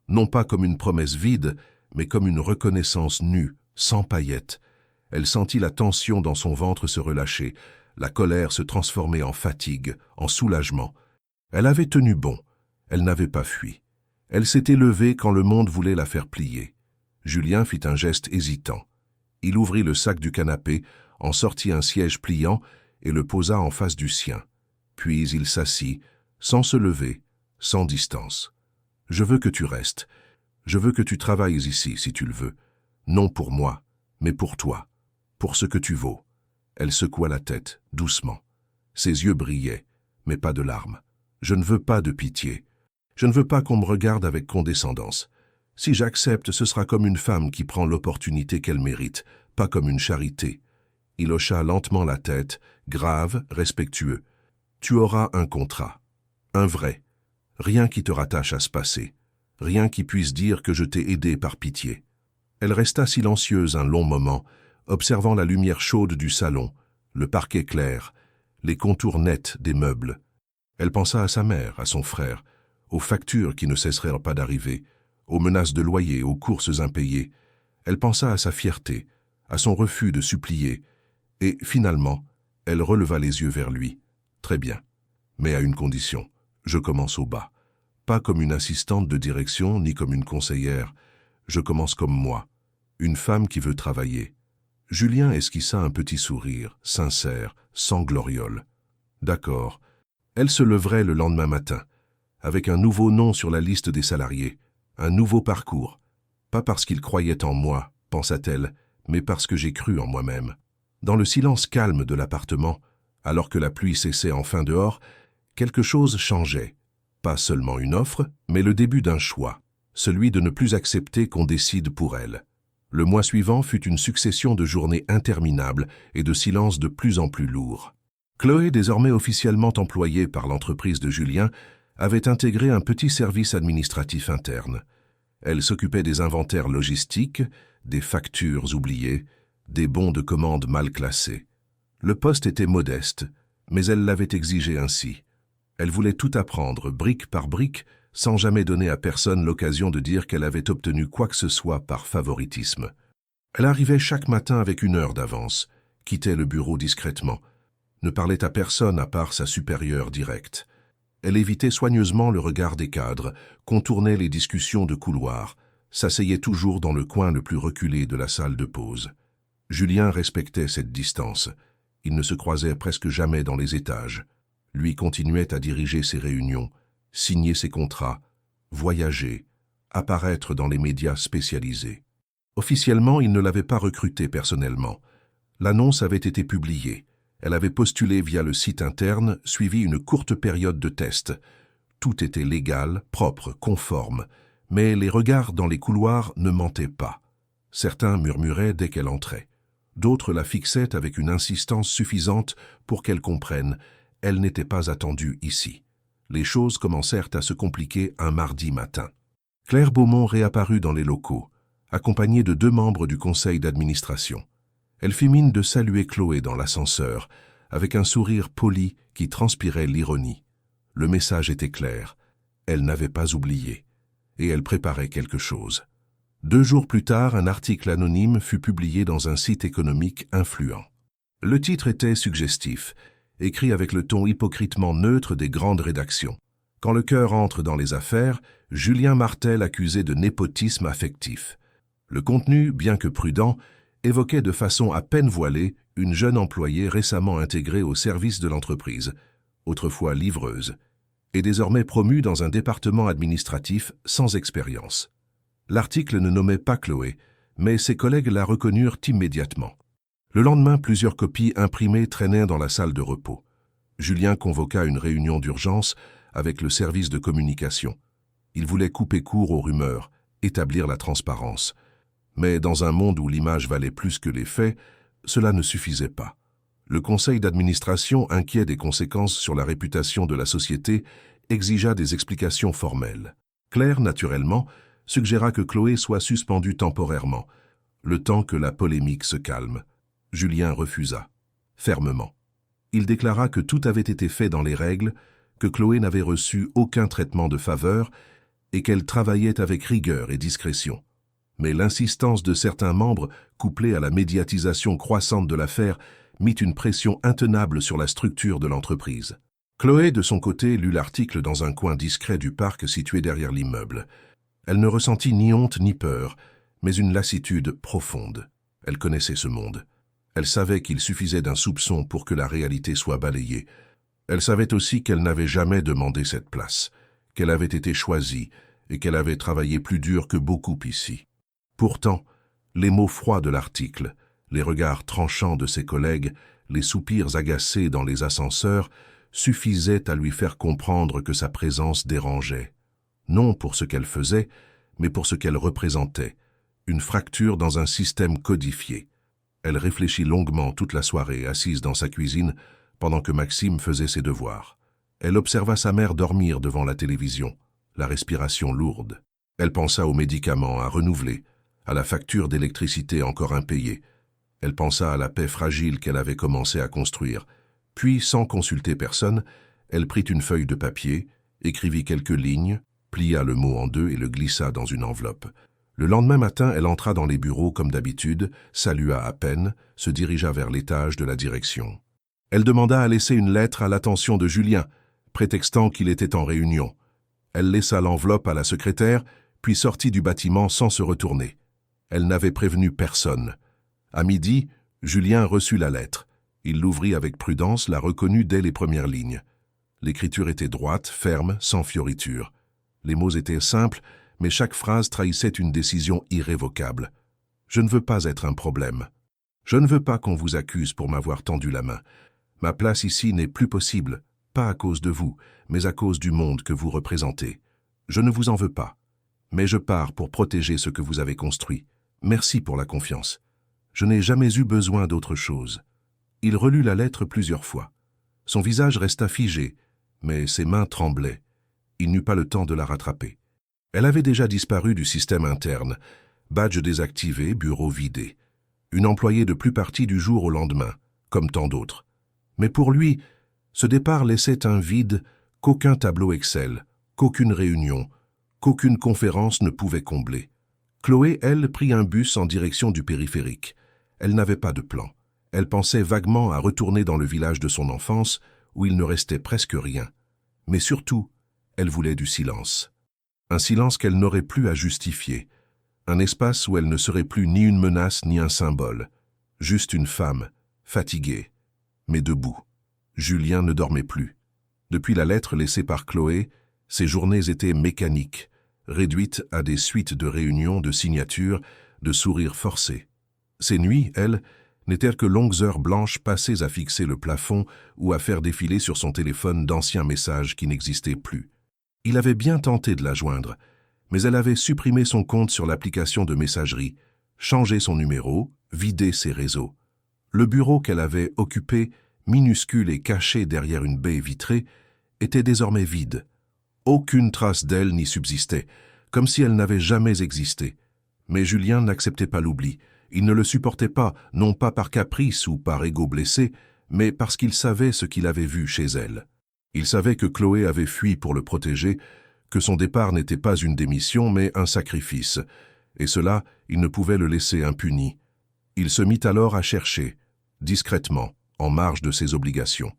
Non pas comme une promesse vide, mais comme une reconnaissance nue, sans paillettes. Elle sentit la tension dans son ventre se relâcher, la colère se transformer en fatigue, en soulagement. Elle avait tenu bon, elle n'avait pas fui. Elle s'était levée quand le monde voulait la faire plier. Julien fit un geste hésitant. Il ouvrit le sac du canapé, en sortit un siège pliant et le posa en face du sien. Puis il s'assit, sans se lever, sans distance. « Je veux que tu restes. Je veux que tu travailles ici, si tu le veux. Non pour moi, mais pour toi, pour ce que tu vaux. » Elle secoua la tête, doucement. Ses yeux brillaient, mais pas de larmes. « Je ne veux pas de pitié. Je ne veux pas qu'on me regarde avec condescendance. Si j'accepte, ce sera comme une femme qui prend l'opportunité qu'elle mérite, pas comme une charité. » Il hocha lentement la tête, grave, respectueux. « Tu auras un contrat. Un vrai. Rien qui te rattache à ce passé. Rien qui puisse dire que je t'ai aidé par pitié. » Elle resta silencieuse un long moment, observant la lumière chaude du salon, le parquet clair, les contours nets des meubles. Elle pensa à sa mère, à son frère, aux factures qui ne cesseraient pas d'arriver, aux menaces de loyer, aux courses impayées. Elle pensa à sa fierté, à son refus de supplier, et finalement, elle releva les yeux vers lui. « Très bien, mais à une condition. Je commence au bas. Pas comme une assistante de direction, ni comme une conseillère. Je commence comme moi, une femme qui veut travailler. » Julien esquissa un petit sourire, sincère, sans gloriole. « D'accord. » Elle se leverait le lendemain matin, avec un nouveau nom sur la liste des salariés, un nouveau parcours. Pas parce qu'il croyait en moi, pensa-t-elle, mais parce que j'ai cru en moi-même. Dans le silence calme de l'appartement, alors que la pluie cessait enfin dehors, quelque chose changeait. Pas seulement une offre, mais le début d'un choix, celui de ne plus accepter qu'on décide pour elle. Le mois suivant fut une succession de journées interminables et de silences de plus en plus lourds. Chloé, désormais officiellement employée par l'entreprise de Julien, avait intégré un petit service administratif interne. Elle s'occupait des inventaires logistiques, des factures oubliées, des bons de commande mal classés. Le poste était modeste, mais elle l'avait exigé ainsi. Elle voulait tout apprendre, brique par brique, sans jamais donner à personne l'occasion de dire qu'elle avait obtenu quoi que ce soit par favoritisme. Elle arrivait chaque matin avec 1 heure d'avance, quittait le bureau discrètement, ne parlait à personne à part sa supérieure directe. Elle évitait soigneusement le regard des cadres, contournait les discussions de couloir, s'asseyait toujours dans le coin le plus reculé de la salle de pause. Julien respectait cette distance. Ils ne se croisaient presque jamais dans les étages. Lui continuait à diriger ses réunions, signer ses contrats, voyager, apparaître dans les médias spécialisés. Officiellement, il ne l'avait pas recrutée personnellement. L'annonce avait été publiée. Elle avait postulé via le site interne, suivi une courte période de test. Tout était légal, propre, conforme, mais les regards dans les couloirs ne mentaient pas. Certains murmuraient dès qu'elle entrait. D'autres la fixaient avec une insistance suffisante pour qu'elle comprenne. Elle n'était pas attendue ici. Les choses commencèrent à se compliquer un mardi matin. Claire Beaumont réapparut dans les locaux, accompagnée de 2 membres du conseil d'administration. Elle fit mine de saluer Chloé dans l'ascenseur, avec un sourire poli qui transpirait l'ironie. Le message était clair. Elle n'avait pas oublié. Et elle préparait quelque chose. 2 jours plus tard, un article anonyme fut publié dans un site économique influent. Le titre était suggestif, écrit avec le ton hypocritement neutre des grandes rédactions. Quand le cœur entre dans les affaires, Julien Martel accusé de népotisme affectif. Le contenu, bien que prudent, évoquait de façon à peine voilée une jeune employée récemment intégrée au service de l'entreprise, autrefois livreuse, et désormais promue dans un département administratif sans expérience. L'article ne nommait pas Chloé, mais ses collègues la reconnurent immédiatement. Le lendemain, plusieurs copies imprimées traînaient dans la salle de repos. Julien convoqua une réunion d'urgence avec le service de communication. Il voulait couper court aux rumeurs, établir la transparence. Mais dans un monde où l'image valait plus que les faits, cela ne suffisait pas. Le conseil d'administration, inquiet des conséquences sur la réputation de la société, exigea des explications formelles. Claire, naturellement, suggéra que Chloé soit suspendue temporairement, le temps que la polémique se calme. Julien refusa, fermement. Il déclara que tout avait été fait dans les règles, que Chloé n'avait reçu aucun traitement de faveur et qu'elle travaillait avec rigueur et discrétion. Mais l'insistance de certains membres, couplée à la médiatisation croissante de l'affaire, mit une pression intenable sur la structure de l'entreprise. Chloé, de son côté, lut l'article dans un coin discret du parc situé derrière l'immeuble. Elle ne ressentit ni honte ni peur, mais une lassitude profonde. Elle connaissait ce monde. Elle savait qu'il suffisait d'un soupçon pour que la réalité soit balayée. Elle savait aussi qu'elle n'avait jamais demandé cette place, qu'elle avait été choisie et qu'elle avait travaillé plus dur que beaucoup ici. Pourtant, les mots froids de l'article, les regards tranchants de ses collègues, les soupirs agacés dans les ascenseurs suffisaient à lui faire comprendre que sa présence dérangeait. Non pour ce qu'elle faisait, mais pour ce qu'elle représentait, une fracture dans un système codifié. Elle réfléchit longuement toute la soirée, assise dans sa cuisine, pendant que Maxime faisait ses devoirs. Elle observa sa mère dormir devant la télévision, la respiration lourde. Elle pensa aux médicaments à renouveler, à la facture d'électricité encore impayée. Elle pensa à la paix fragile qu'elle avait commencé à construire. Puis, sans consulter personne, elle prit une feuille de papier, écrivit quelques lignes, plia le mot en 2 et le glissa dans une enveloppe. Le lendemain matin, elle entra dans les bureaux comme d'habitude, salua à peine, se dirigea vers l'étage de la direction. Elle demanda à laisser une lettre à l'attention de Julien, prétextant qu'il était en réunion. Elle laissa l'enveloppe à la secrétaire, puis sortit du bâtiment sans se retourner. Elle n'avait prévenu personne. À midi, Julien reçut la lettre. Il l'ouvrit avec prudence, la reconnut dès les premières lignes. L'écriture était droite, ferme, sans fioritures. Les mots étaient simples, mais chaque phrase trahissait une décision irrévocable. « Je ne veux pas être un problème. Je ne veux pas qu'on vous accuse pour m'avoir tendu la main. Ma place ici n'est plus possible, pas à cause de vous, mais à cause du monde que vous représentez. Je ne vous en veux pas. Mais je pars pour protéger ce que vous avez construit. Merci pour la confiance. Je n'ai jamais eu besoin d'autre chose. » Il relut la lettre plusieurs fois. Son visage resta figé, mais ses mains tremblaient. Il n'eut pas le temps de la rattraper. Elle avait déjà disparu du système interne. Badge désactivé, bureau vidé. Une employée de plus partie du jour au lendemain, comme tant d'autres. Mais pour lui, ce départ laissait un vide qu'aucun tableau Excel, qu'aucune réunion, qu'aucune conférence ne pouvait combler. Chloé, elle, prit un bus en direction du périphérique. Elle n'avait pas de plan. Elle pensait vaguement à retourner dans le village de son enfance, où il ne restait presque rien. Mais surtout, elle voulait du silence. Un silence qu'elle n'aurait plus à justifier. Un espace où elle ne serait plus ni une menace ni un symbole. Juste une femme, fatiguée, mais debout. Julien ne dormait plus. Depuis la lettre laissée par Chloé, ses journées étaient mécaniques. réduite à des suites de réunions, de signatures, de sourires forcés. Ces nuits, elles, n'étaient que longues heures blanches passées à fixer le plafond ou à faire défiler sur son téléphone d'anciens messages qui n'existaient plus. Il avait bien tenté de la joindre, mais elle avait supprimé son compte sur l'application de messagerie, changé son numéro, vidé ses réseaux. Le bureau qu'elle avait occupé, minuscule et caché derrière une baie vitrée, était désormais vide. Aucune trace d'elle n'y subsistait, comme si elle n'avait jamais existé. Mais Julien n'acceptait pas l'oubli. Il ne le supportait pas, non pas par caprice ou par ego blessé, mais parce qu'il savait ce qu'il avait vu chez elle. Il savait que Chloé avait fui pour le protéger, que son départ n'était pas une démission, mais un sacrifice, et cela, il ne pouvait le laisser impuni. Il se mit alors à chercher, discrètement, en marge de ses obligations.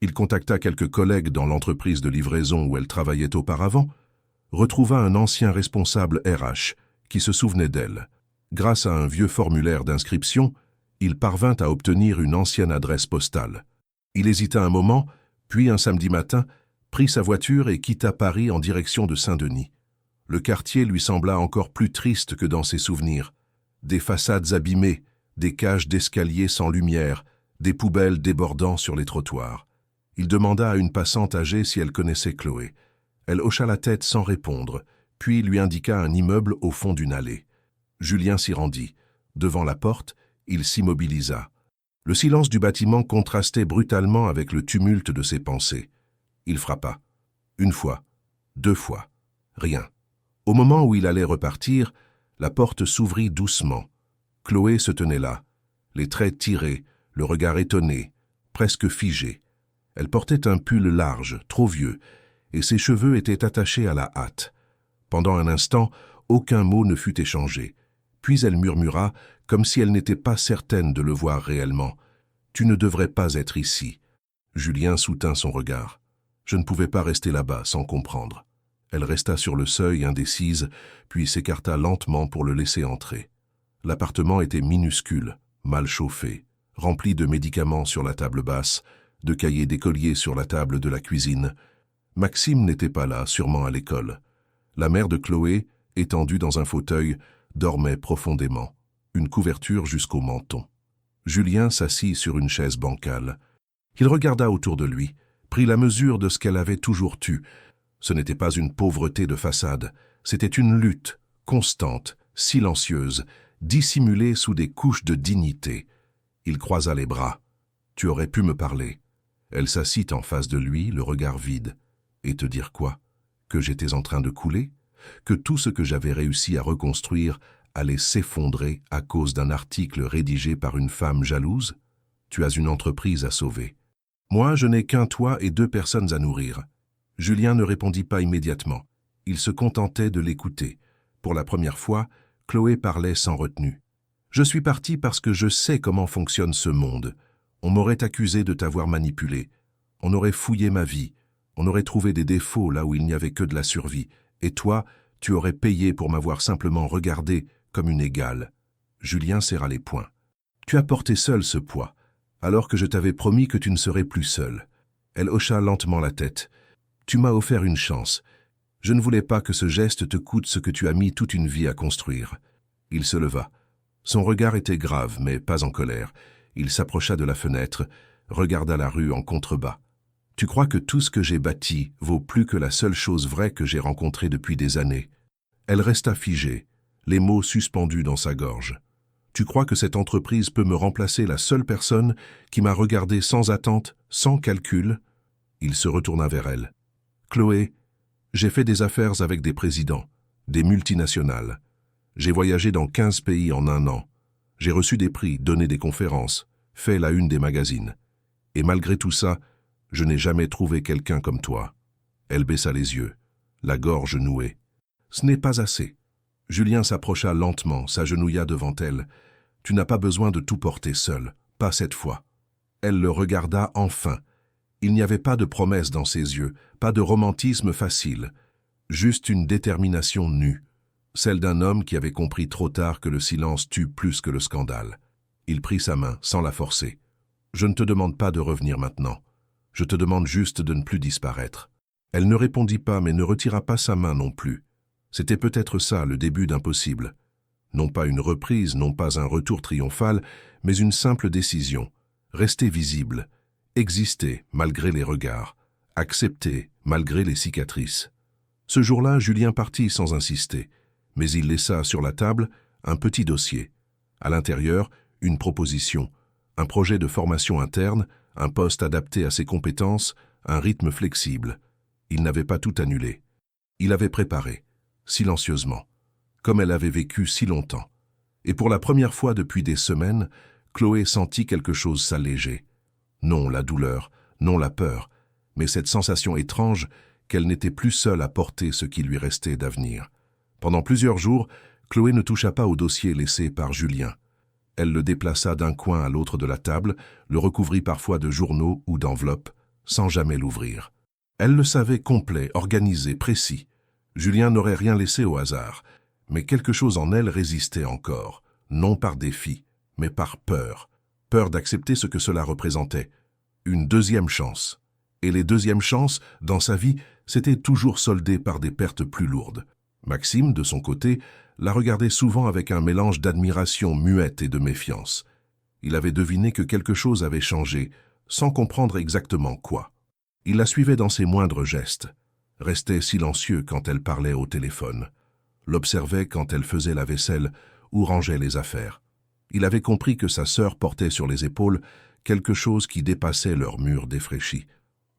Il contacta quelques collègues dans l'entreprise de livraison où elle travaillait auparavant, retrouva un ancien responsable RH qui se souvenait d'elle. Grâce à un vieux formulaire d'inscription, il parvint à obtenir une ancienne adresse postale. Il hésita un moment, puis un samedi matin, prit sa voiture et quitta Paris en direction de Saint-Denis. Le quartier lui sembla encore plus triste que dans ses souvenirs. Des façades abîmées, des cages d'escalier sans lumière, des poubelles débordant sur les trottoirs. Il demanda à une passante âgée si elle connaissait Chloé. Elle hocha la tête sans répondre, puis lui indiqua un immeuble au fond d'une allée. Julien s'y rendit. Devant la porte, il s'immobilisa. Le silence du bâtiment contrastait brutalement avec le tumulte de ses pensées. Il frappa. Une fois, 2 fois, rien. Au moment où il allait repartir, la porte s'ouvrit doucement. Chloé se tenait là, les traits tirés, le regard étonné, presque figé. Elle portait un pull large, trop vieux, et ses cheveux étaient attachés à la hâte. Pendant un instant, aucun mot ne fut échangé. Puis elle murmura, comme si elle n'était pas certaine de le voir réellement. « Tu ne devrais pas être ici. » Julien soutint son regard. Je ne pouvais pas rester là-bas sans comprendre. Elle resta sur le seuil, indécise, puis s'écarta lentement pour le laisser entrer. L'appartement était minuscule, mal chauffé, rempli de médicaments sur la table basse, de cahiers d'écoliers sur la table de la cuisine. Maxime n'était pas là, sûrement à l'école. La mère de Chloé, étendue dans un fauteuil, dormait profondément, une couverture jusqu'au menton. Julien s'assit sur une chaise bancale. Il regarda autour de lui, prit la mesure de ce qu'elle avait toujours eu. Ce n'était pas une pauvreté de façade, c'était une lutte, constante, silencieuse, dissimulée sous des couches de dignité. Il croisa les bras. « Tu aurais pu me parler. » Elle s'assit en face de lui, le regard vide. « Et te dire quoi? Que j'étais en train de couler? Que tout ce que j'avais réussi à reconstruire allait s'effondrer à cause d'un article rédigé par une femme jalouse? Tu as une entreprise à sauver. Moi, je n'ai qu'un toit et 2 personnes à nourrir. » Julien ne répondit pas immédiatement. Il se contentait de l'écouter. Pour la première fois, Chloé parlait sans retenue. « Je suis partie parce que je sais comment fonctionne ce monde. On m'aurait accusé de t'avoir manipulé. On aurait fouillé ma vie. On aurait trouvé des défauts là où il n'y avait que de la survie. Et toi, tu aurais payé pour m'avoir simplement regardé comme une égale. » Julien serra les poings. « Tu as porté seul ce poids, alors que je t'avais promis que tu ne serais plus seul. » Elle hocha lentement la tête. « Tu m'as offert une chance. Je ne voulais pas que ce geste te coûte ce que tu as mis toute une vie à construire. » Il se leva. Son regard était grave, mais pas en colère. Il s'approcha de la fenêtre, regarda la rue en contrebas. « Tu crois que tout ce que j'ai bâti vaut plus que la seule chose vraie que j'ai rencontrée depuis des années ?» Elle resta figée, les mots suspendus dans sa gorge. « Tu crois que cette entreprise peut me remplacer la seule personne qui m'a regardé sans attente, sans calcul ?» Il se retourna vers elle. « Chloé, j'ai fait des affaires avec des présidents, des multinationales. J'ai voyagé dans 15 pays en 1 an. J'ai reçu des prix, donné des conférences, fait la une des magazines. Et malgré tout ça, je n'ai jamais trouvé quelqu'un comme toi. » Elle baissa les yeux, la gorge nouée. « Ce n'est pas assez. » Julien s'approcha lentement, s'agenouilla devant elle. « Tu n'as pas besoin de tout porter seul, pas cette fois. » Elle le regarda enfin. Il n'y avait pas de promesse dans ses yeux, pas de romantisme facile, juste une détermination nue, celle d'un homme qui avait compris trop tard que le silence tue plus que le scandale. Il prit sa main, sans la forcer. « Je ne te demande pas de revenir maintenant. Je te demande juste de ne plus disparaître. » Elle ne répondit pas, mais ne retira pas sa main non plus. C'était peut-être ça le début d'impossible. Non pas une reprise, non pas un retour triomphal, mais une simple décision. Rester visible, exister malgré les regards, accepter malgré les cicatrices. Ce jour-là, Julien partit sans insister, mais il laissa sur la table un petit dossier. À l'intérieur, une proposition, un projet de formation interne, un poste adapté à ses compétences, un rythme flexible. Il n'avait pas tout annulé. Il avait préparé, silencieusement, comme elle avait vécu si longtemps. Et pour la première fois depuis des semaines, Chloé sentit quelque chose s'alléger. Non la douleur, non la peur, mais cette sensation étrange qu'elle n'était plus seule à porter ce qui lui restait d'avenir. Pendant plusieurs jours, Chloé ne toucha pas au dossier laissé par Julien. Elle le déplaça d'un coin à l'autre de la table, le recouvrit parfois de journaux ou d'enveloppes, sans jamais l'ouvrir. Elle le savait complet, organisé, précis. Julien n'aurait rien laissé au hasard, mais quelque chose en elle résistait encore, non par défi, mais par peur. Peur d'accepter ce que cela représentait. Une deuxième chance. Et les deuxièmes chances, dans sa vie, s'étaient toujours soldées par des pertes plus lourdes. Maxime, de son côté, la regardait souvent avec un mélange d'admiration muette et de méfiance. Il avait deviné que quelque chose avait changé, sans comprendre exactement quoi. Il la suivait dans ses moindres gestes, restait silencieux quand elle parlait au téléphone, l'observait quand elle faisait la vaisselle ou rangeait les affaires. Il avait compris que sa sœur portait sur les épaules quelque chose qui dépassait leurs murs défraîchis.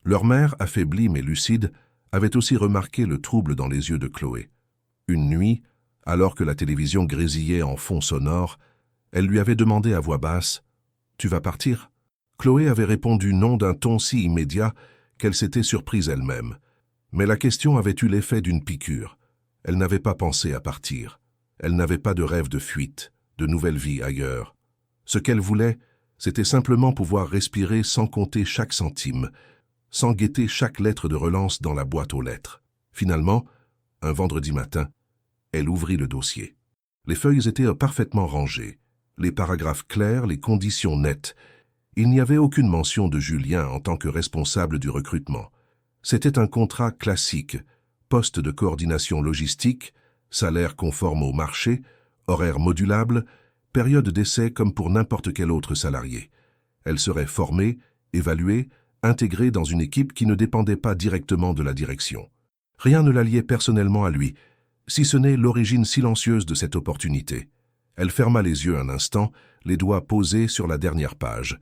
Leur mère, affaiblie mais lucide, avait aussi remarqué le trouble dans les yeux de Chloé. Une nuit, alors que la télévision grésillait en fond sonore, elle lui avait demandé à voix basse « Tu vas partir ?» Chloé avait répondu non d'un ton si immédiat qu'elle s'était surprise elle-même. Mais la question avait eu l'effet d'une piqûre. Elle n'avait pas pensé à partir. Elle n'avait pas de rêve de fuite, de nouvelle vie ailleurs. Ce qu'elle voulait, c'était simplement pouvoir respirer sans compter chaque centime, sans guetter chaque lettre de relance dans la boîte aux lettres. Finalement, un vendredi matin, elle ouvrit le dossier. Les feuilles étaient parfaitement rangées, les paragraphes clairs, les conditions nettes. Il n'y avait aucune mention de Julien en tant que responsable du recrutement. C'était un contrat classique, poste de coordination logistique, salaire conforme au marché, horaire modulable, période d'essai comme pour n'importe quel autre salarié. Elle serait formée, évaluée, intégrée dans une équipe qui ne dépendait pas directement de la direction. Rien ne la liait personnellement à lui, si ce n'est l'origine silencieuse de cette opportunité. Elle ferma les yeux un instant, les doigts posés sur la dernière page.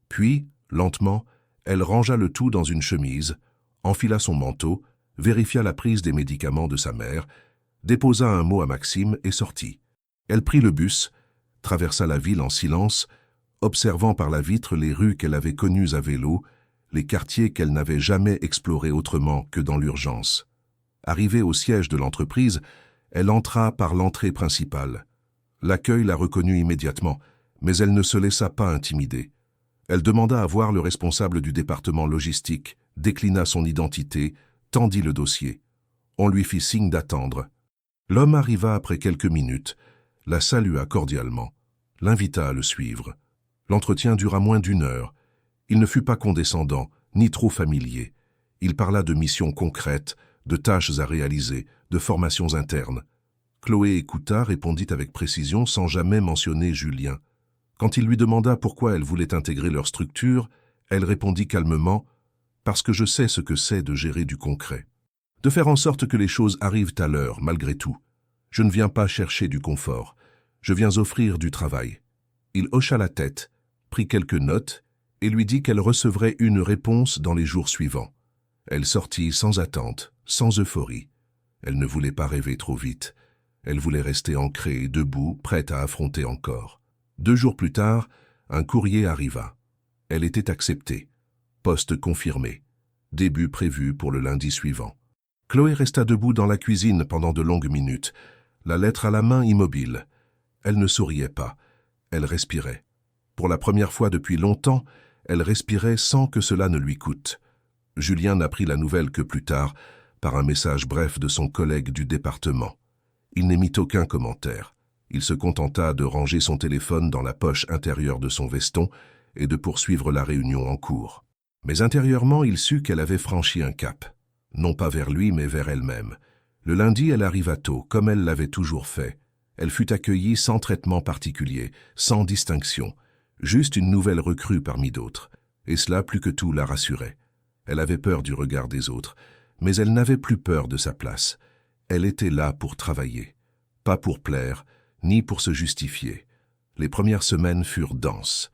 Puis, lentement, elle rangea le tout dans une chemise, enfila son manteau, vérifia la prise des médicaments de sa mère, déposa un mot à Maxime et sortit. Elle prit le bus, traversa la ville en silence, observant par la vitre les rues qu'elle avait connues à vélo, les quartiers qu'elle n'avait jamais explorés autrement que dans l'urgence. Arrivée au siège de l'entreprise, elle entra par l'entrée principale. L'accueil la reconnut immédiatement, mais elle ne se laissa pas intimider. Elle demanda à voir le responsable du département logistique, déclina son identité, tendit le dossier. On lui fit signe d'attendre. L'homme arriva après quelques minutes, la salua cordialement, l'invita à le suivre. L'entretien dura moins d'1 heure. Il ne fut pas condescendant, ni trop familier. Il parla de missions concrètes, de tâches à réaliser, de formations internes. Chloé écouta, répondit avec précision sans jamais mentionner Julien. Quand il lui demanda pourquoi elle voulait intégrer leur structure, elle répondit calmement « Parce que je sais ce que c'est de gérer du concret. De faire en sorte que les choses arrivent à l'heure, malgré tout. Je ne viens pas chercher du confort. Je viens offrir du travail. » Il hocha la tête, prit quelques notes et lui dit qu'elle recevrait une réponse dans les jours suivants. Elle sortit sans attente, sans euphorie. Elle ne voulait pas rêver trop vite. Elle voulait rester ancrée, debout, prête à affronter encore. 2 jours plus tard, un courrier arriva. Elle était acceptée. Poste confirmé. Début prévu pour le lundi suivant. Chloé resta debout dans la cuisine pendant de longues minutes, la lettre à la main immobile. Elle ne souriait pas. Elle respirait. Pour la première fois depuis longtemps, elle respirait sans que cela ne lui coûte. Julien n'apprit la nouvelle que plus tard, par un message bref de son collègue du département. Il n'émit aucun commentaire. Il se contenta de ranger son téléphone dans la poche intérieure de son veston et de poursuivre la réunion en cours. Mais intérieurement, il sut qu'elle avait franchi un cap. Non pas vers lui, mais vers elle-même. Le lundi, elle arriva tôt, comme elle l'avait toujours fait. Elle fut accueillie sans traitement particulier, sans distinction, juste une nouvelle recrue parmi d'autres. Et cela, plus que tout, la rassurait. Elle avait peur du regard des autres, mais elle n'avait plus peur de sa place. Elle était là pour travailler, pas pour plaire, ni pour se justifier. Les premières semaines furent denses.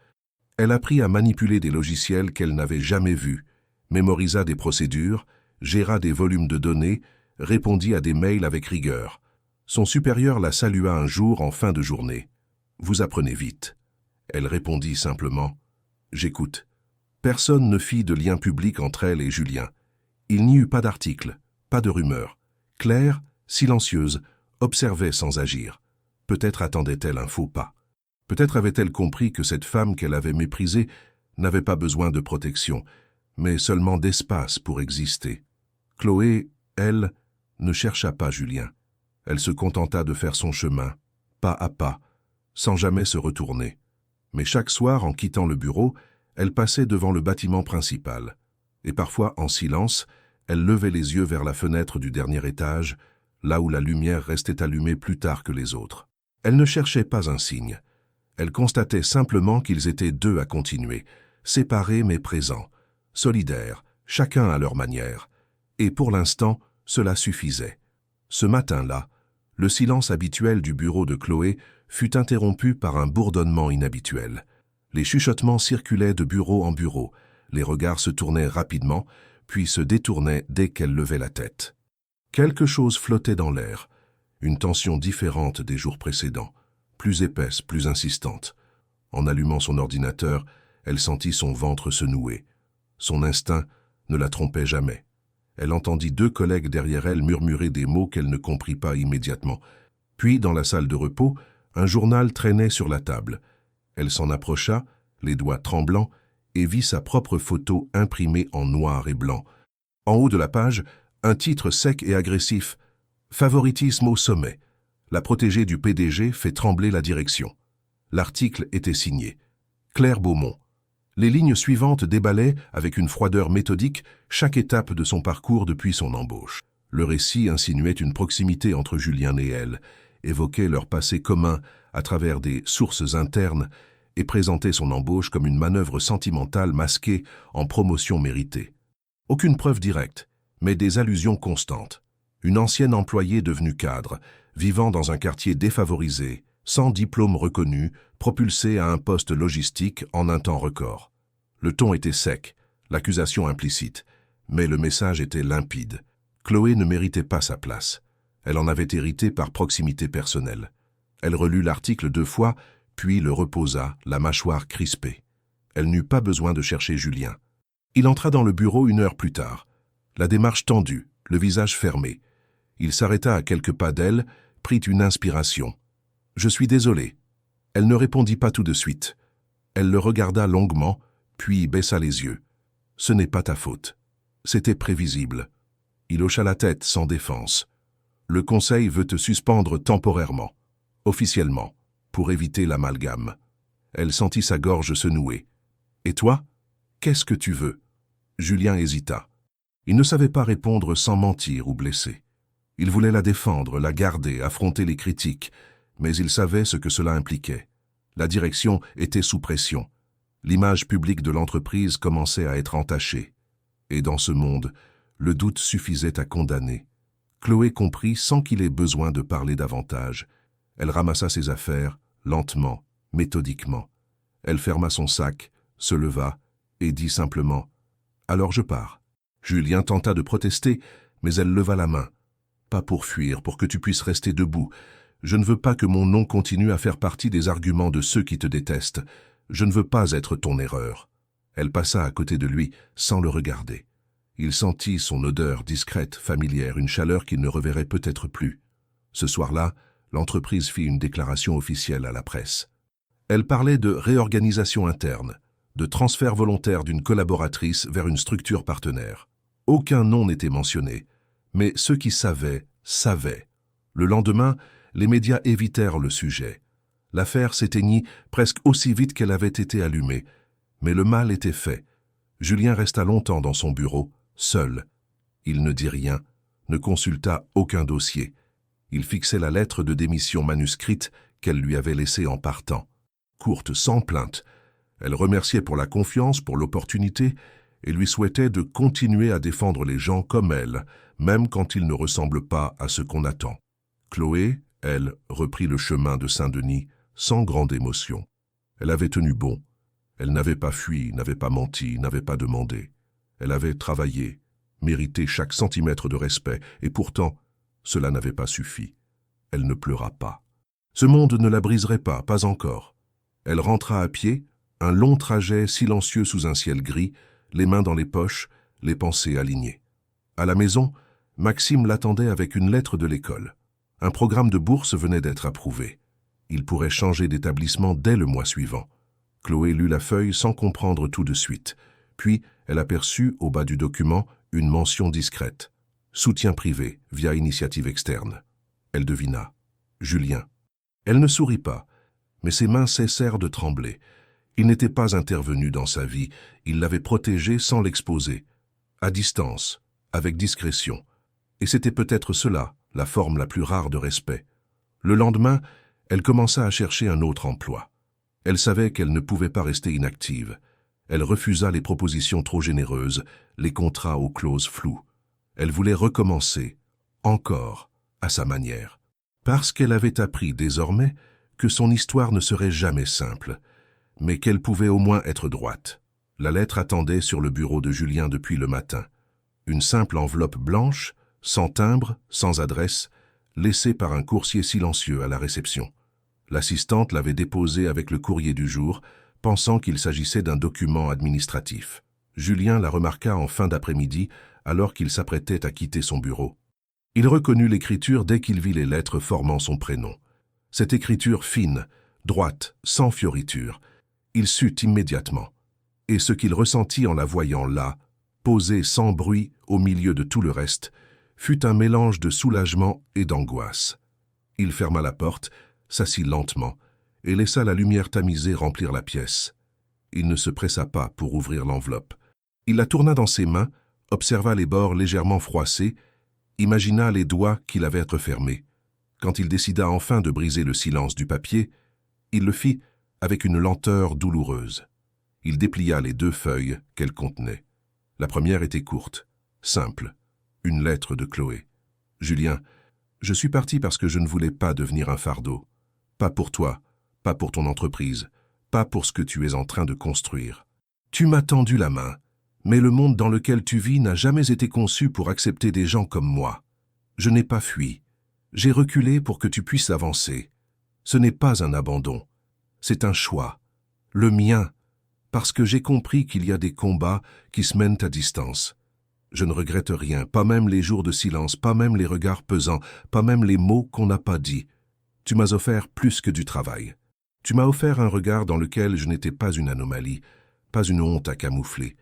Elle apprit à manipuler des logiciels qu'elle n'avait jamais vus, mémorisa des procédures, géra des volumes de données, répondit à des mails avec rigueur. Son supérieur la salua un jour en fin de journée. « Vous apprenez vite. » Elle répondit simplement « J'écoute. » Personne ne fit de lien public entre elle et Julien. Il n'y eut pas d'article, pas de rumeur. Claire, silencieuse, observait sans agir. Peut-être attendait-elle un faux pas. Peut-être avait-elle compris que cette femme qu'elle avait méprisée n'avait pas besoin de protection, mais seulement d'espace pour exister. Chloé, elle, ne chercha pas Julien. Elle se contenta de faire son chemin, pas à pas, sans jamais se retourner. Mais chaque soir, en quittant le bureau, elle passait devant le bâtiment principal. Et parfois, en silence, elle levait les yeux vers la fenêtre du dernier étage, là où la lumière restait allumée plus tard que les autres. Elle ne cherchait pas un signe. Elle constatait simplement qu'ils étaient deux à continuer, séparés mais présents, solidaires, chacun à leur manière. Et pour l'instant, cela suffisait. Ce matin-là, le silence habituel du bureau de Chloé fut interrompu par un bourdonnement inhabituel. Les chuchotements circulaient de bureau en bureau, les regards se tournaient rapidement, puis se détournaient dès qu'elle levait la tête. Quelque chose flottait dans l'air, une tension différente des jours précédents, plus épaisse, plus insistante. En allumant son ordinateur, elle sentit son ventre se nouer. Son instinct ne la trompait jamais. Elle entendit deux collègues derrière elle murmurer des mots qu'elle ne comprit pas immédiatement. Puis, dans la salle de repos, un journal traînait sur la table. Elle s'en approcha, les doigts tremblants, et vit sa propre photo imprimée en noir et blanc. En haut de la page, un titre sec et agressif. « Favoritisme au sommet. La protégée du PDG fait trembler la direction. » L'article était signé « Claire Beaumont ». Les lignes suivantes déballaient, avec une froideur méthodique, chaque étape de son parcours depuis son embauche. Le récit insinuait une proximité entre Julien et elle, évoquait leur passé commun à travers des sources internes et présentait son embauche comme une manœuvre sentimentale masquée en promotion méritée. Aucune preuve directe, mais des allusions constantes. Une ancienne employée devenue cadre, vivant dans un quartier défavorisé, sans diplôme reconnu, propulsée à un poste logistique en un temps record. Le ton était sec, l'accusation implicite, mais le message était limpide. Chloé ne méritait pas sa place. Elle en avait hérité par proximité personnelle. Elle relut l'article 2 fois, puis le reposa, la mâchoire crispée. Elle n'eut pas besoin de chercher Julien. Il entra dans le bureau 1 heure plus tard. La démarche tendue, le visage fermé. Il s'arrêta à quelques pas d'elle, prit une inspiration. « Je suis désolé. » Elle ne répondit pas tout de suite. Elle le regarda longuement, puis baissa les yeux. « Ce n'est pas ta faute. C'était prévisible. » Il hocha la tête sans défense. « Le conseil veut te suspendre temporairement, officiellement, pour éviter l'amalgame. » Elle sentit sa gorge se nouer. « Et toi? Qu'est-ce que tu veux ?» Julien hésita. Il ne savait pas répondre sans mentir ou blesser. Il voulait la défendre, la garder, affronter les critiques, mais il savait ce que cela impliquait. La direction était sous pression. L'image publique de l'entreprise commençait à être entachée. Et dans ce monde, le doute suffisait à condamner. Chloé comprit sans qu'il ait besoin de parler davantage. Elle ramassa ses affaires, lentement, méthodiquement. Elle ferma son sac, se leva et dit simplement « Alors je pars ». Julien tenta de protester, mais elle leva la main. « Pas pour fuir, pour que tu puisses rester debout. Je ne veux pas que mon nom continue à faire partie des arguments de ceux qui te détestent. Je ne veux pas être ton erreur. » Elle passa à côté de lui, sans le regarder. Il sentit son odeur discrète, familière, une chaleur qu'il ne reverrait peut-être plus. Ce soir-là, l'entreprise fit une déclaration officielle à la presse. Elle parlait de réorganisation interne, de transfert volontaire d'une collaboratrice vers une structure partenaire. Aucun nom n'était mentionné, mais ceux qui savaient, savaient. Le lendemain, les médias évitèrent le sujet. L'affaire s'éteignit presque aussi vite qu'elle avait été allumée. Mais le mal était fait. Julien resta longtemps dans son bureau, seul. Il ne dit rien, ne consulta aucun dossier. Il fixait la lettre de démission manuscrite qu'elle lui avait laissée en partant. Courte, sans plainte, elle remerciait pour la confiance, pour l'opportunité, et lui souhaitait de continuer à défendre les gens comme elle, même quand ils ne ressemblent pas à ce qu'on attend. Chloé, elle, reprit le chemin de Saint-Denis sans grande émotion. Elle avait tenu bon. Elle n'avait pas fui, n'avait pas menti, n'avait pas demandé. Elle avait travaillé, mérité chaque centimètre de respect, et pourtant, cela n'avait pas suffi. Elle ne pleura pas. Ce monde ne la briserait pas encore. Elle rentra à pied, un long trajet silencieux sous un ciel gris, les mains dans les poches, les pensées alignées. À la maison, Maxime l'attendait avec une lettre de l'école. Un programme de bourse venait d'être approuvé. Il pourrait changer d'établissement dès le mois suivant. Chloé lut la feuille sans comprendre tout de suite. Puis, elle aperçut, au bas du document, une mention discrète. Soutien privé, via initiative externe. Elle devina. Julien. Elle ne sourit pas, mais ses mains cessèrent de trembler. Il n'était pas intervenu dans sa vie, il l'avait protégée sans l'exposer. À distance, avec discrétion. Et c'était peut-être cela, la forme la plus rare de respect. Le lendemain, elle commença à chercher un autre emploi. Elle savait qu'elle ne pouvait pas rester inactive. Elle refusa les propositions trop généreuses, les contrats aux clauses floues. Elle voulait recommencer, encore, à sa manière. Parce qu'elle avait appris désormais que son histoire ne serait jamais simple, mais qu'elle pouvait au moins être droite. La lettre attendait sur le bureau de Julien depuis le matin. Une simple enveloppe blanche, sans timbre, sans adresse, laissée par un coursier silencieux à la réception. L'assistante l'avait déposée avec le courrier du jour, pensant qu'il s'agissait d'un document administratif. Julien la remarqua en fin d'après-midi, alors qu'il s'apprêtait à quitter son bureau. Il reconnut l'écriture dès qu'il vit les lettres formant son prénom. Cette écriture fine, droite, sans fioriture. Il sut immédiatement. Et ce qu'il ressentit en la voyant là, posée sans bruit au milieu de tout le reste, fut un mélange de soulagement et d'angoisse. Il ferma la porte, s'assit lentement, et laissa la lumière tamisée remplir la pièce. Il ne se pressa pas pour ouvrir l'enveloppe. Il la tourna dans ses mains, observa les bords légèrement froissés, imagina les doigts qu'il avait refermés. Quand il décida enfin de briser le silence du papier, il le fit avec une lenteur douloureuse. Il déplia les 2 feuilles qu'elle contenait. La première était courte, simple, une lettre de Chloé. « Julien, je suis parti parce que je ne voulais pas devenir un fardeau. Pas pour toi, pas pour ton entreprise, pas pour ce que tu es en train de construire. Tu m'as tendu la main, mais le monde dans lequel tu vis n'a jamais été conçu pour accepter des gens comme moi. Je n'ai pas fui. J'ai reculé pour que tu puisses avancer. Ce n'est pas un abandon. C'est un choix. Le mien, parce que j'ai compris qu'il y a des combats qui se mènent à distance. Je ne regrette rien, pas même les jours de silence, pas même les regards pesants, pas même les mots qu'on n'a pas dits. Tu m'as offert plus que du travail. Tu m'as offert un regard dans lequel je n'étais pas une anomalie, pas une honte à camoufler,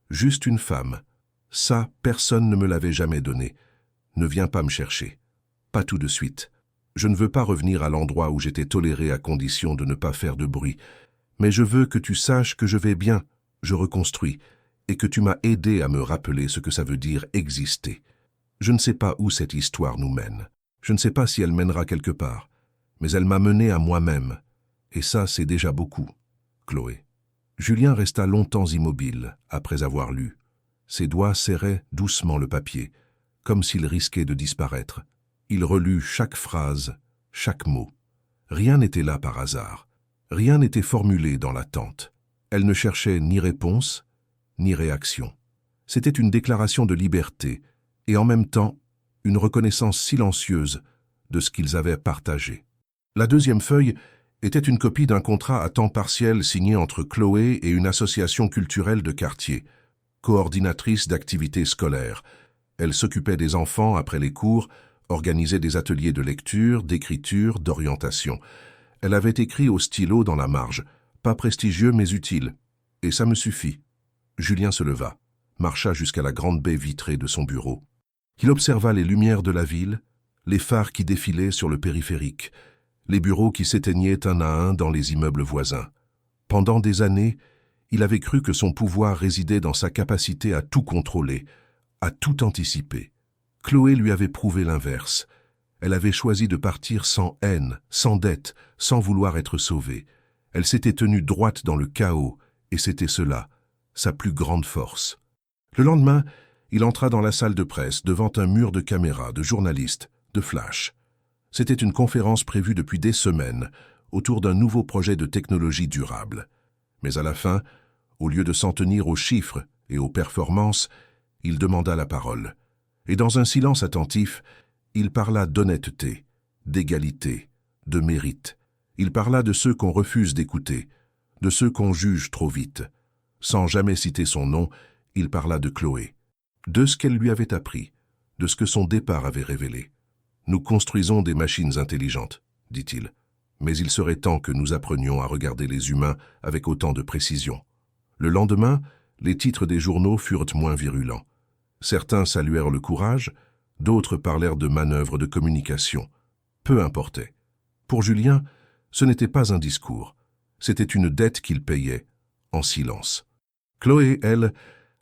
juste une femme. Ça, personne ne me l'avait jamais donné. Ne viens pas me chercher. Pas tout de suite. Je ne veux pas revenir à l'endroit où j'étais toléré à condition de ne pas faire de bruit. Mais je veux que tu saches que je vais bien, je reconstruis, et que tu m'as aidé à me rappeler ce que ça veut dire exister. Je ne sais pas où cette histoire nous mène. Je ne sais pas si elle mènera quelque part. Mais elle m'a mené à moi-même. Et ça, c'est déjà beaucoup. Chloé. Julien resta longtemps immobile, après avoir lu. Ses doigts serraient doucement le papier, comme s'il risquait de disparaître. Il relut chaque phrase, chaque mot. Rien n'était là par hasard. Rien n'était formulé dans l'attente. Elle ne cherchait ni réponse, ni réaction. C'était une déclaration de liberté, et en même temps, une reconnaissance silencieuse de ce qu'ils avaient partagé. La deuxième feuille était une copie d'un contrat à temps partiel signé entre Chloé et une association culturelle de quartier, coordinatrice d'activités scolaires. Elle s'occupait des enfants après les cours, organisait des ateliers de lecture, d'écriture, d'orientation. Elle avait écrit au stylo dans la marge, pas prestigieux mais utile. Et ça me suffit. Julien se leva, marcha jusqu'à la grande baie vitrée de son bureau. Il observa les lumières de la ville, les phares qui défilaient sur le périphérique, les bureaux qui s'éteignaient un à un dans les immeubles voisins. Pendant des années, il avait cru que son pouvoir résidait dans sa capacité à tout contrôler, à tout anticiper. Chloé lui avait prouvé l'inverse. Elle avait choisi de partir sans haine, sans dette, sans vouloir être sauvée. Elle s'était tenue droite dans le chaos, et c'était cela, sa plus grande force. Le lendemain, il entra dans la salle de presse, devant un mur de caméras, de journalistes, de flash. C'était une conférence prévue depuis des semaines, autour d'un nouveau projet de technologie durable. Mais à la fin, au lieu de s'en tenir aux chiffres et aux performances, il demanda la parole. Et dans un silence attentif, il parla d'honnêteté, d'égalité, de mérite. Il parla de ceux qu'on refuse d'écouter, de ceux qu'on juge trop vite. Sans jamais citer son nom, il parla de Chloé, de ce qu'elle lui avait appris, de ce que son départ avait révélé. « Nous construisons des machines intelligentes, dit-il, mais il serait temps que nous apprenions à regarder les humains avec autant de précision. » Le lendemain, les titres des journaux furent moins virulents. Certains saluèrent le courage, d'autres parlèrent de manœuvres de communication. Peu importait. Pour Julien, ce n'était pas un discours, c'était une dette qu'il payait, en silence. Chloé, elle,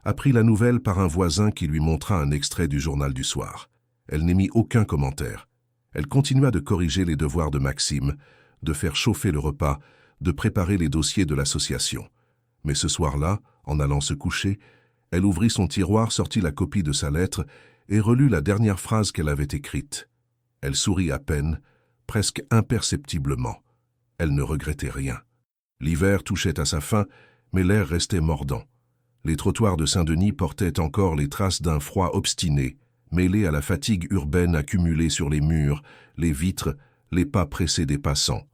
apprit la nouvelle par un voisin qui lui montra un extrait du journal du soir. Elle n'émit aucun commentaire. Elle continua de corriger les devoirs de Maxime, de faire chauffer le repas, de préparer les dossiers de l'association. Mais ce soir-là, en allant se coucher, elle ouvrit son tiroir, sortit la copie de sa lettre et relut la dernière phrase qu'elle avait écrite. Elle sourit à peine, presque imperceptiblement. Elle ne regrettait rien. L'hiver touchait à sa fin, mais l'air restait mordant. Les trottoirs de Saint-Denis portaient encore les traces d'un froid obstiné, mêlé à la fatigue urbaine accumulée sur les murs, les vitres, les pas pressés des passants.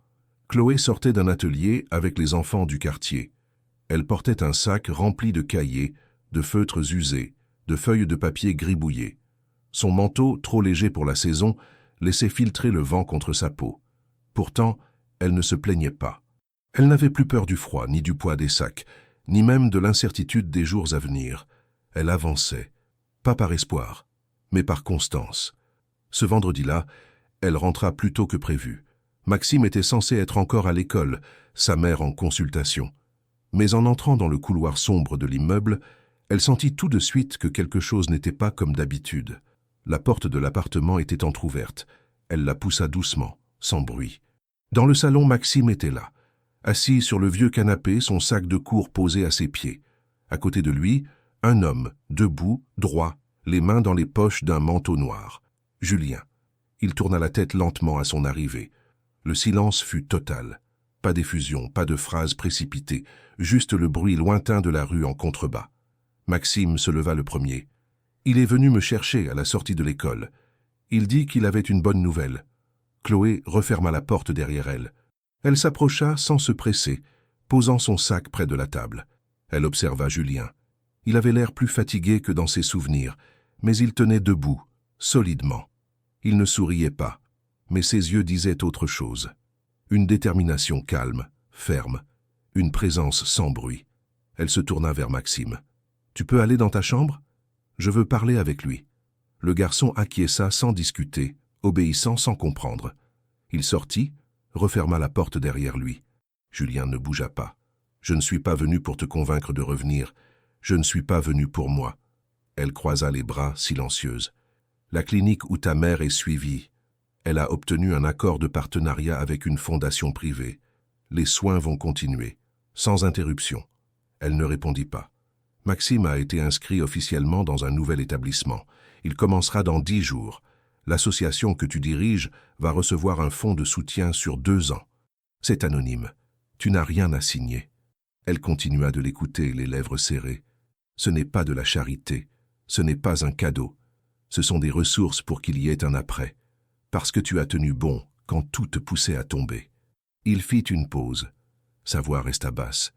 Chloé sortait d'un atelier avec les enfants du quartier. Elle portait un sac rempli de cahiers, de feutres usés, de feuilles de papier gribouillées. Son manteau, trop léger pour la saison, laissait filtrer le vent contre sa peau. Pourtant, elle ne se plaignait pas. Elle n'avait plus peur du froid, ni du poids des sacs, ni même de l'incertitude des jours à venir. Elle avançait, pas par espoir, mais par constance. Ce vendredi-là, elle rentra plus tôt que prévu. Maxime était censé être encore à l'école, sa mère en consultation. Mais en entrant dans le couloir sombre de l'immeuble, elle sentit tout de suite que quelque chose n'était pas comme d'habitude. La porte de l'appartement était entr'ouverte. Elle la poussa doucement, sans bruit. Dans le salon, Maxime était là, assis sur le vieux canapé, son sac de cours posé à ses pieds. À côté de lui, un homme, debout, droit, les mains dans les poches d'un manteau noir. Julien. Il tourna la tête lentement à son arrivée. Le silence fut total. Pas d'effusion, pas de phrases précipitées, juste le bruit lointain de la rue en contrebas. Maxime se leva le premier. Il est venu me chercher à la sortie de l'école. Il dit qu'il avait une bonne nouvelle. Chloé referma la porte derrière elle. Elle s'approcha sans se presser, posant son sac près de la table. Elle observa Julien. Il avait l'air plus fatigué que dans ses souvenirs, mais il tenait debout, solidement. Il ne souriait pas, mais ses yeux disaient autre chose. Une détermination calme, ferme, une présence sans bruit. Elle se tourna vers Maxime. « Tu peux aller dans ta chambre ? Je veux parler avec lui. » Le garçon acquiesça sans discuter, obéissant sans comprendre. Il sortit, referma la porte derrière lui. Julien ne bougea pas. « Je ne suis pas venu pour te convaincre de revenir. Je ne suis pas venu pour moi. » Elle croisa les bras, silencieuse. « La clinique où ta mère est suivie. Elle a obtenu un accord de partenariat avec une fondation privée. Les soins vont continuer, sans interruption. » Elle ne répondit pas. Maxime a été inscrit officiellement dans un nouvel établissement. Il commencera dans 10 jours. L'association que tu diriges va recevoir un fonds de soutien sur 2 ans. C'est anonyme. Tu n'as rien à signer. Elle continua de l'écouter, les lèvres serrées. Ce n'est pas de la charité. Ce n'est pas un cadeau. Ce sont des ressources pour qu'il y ait un après. Parce que tu as tenu bon quand tout te poussait à tomber. Il fit une pause. Sa voix resta basse.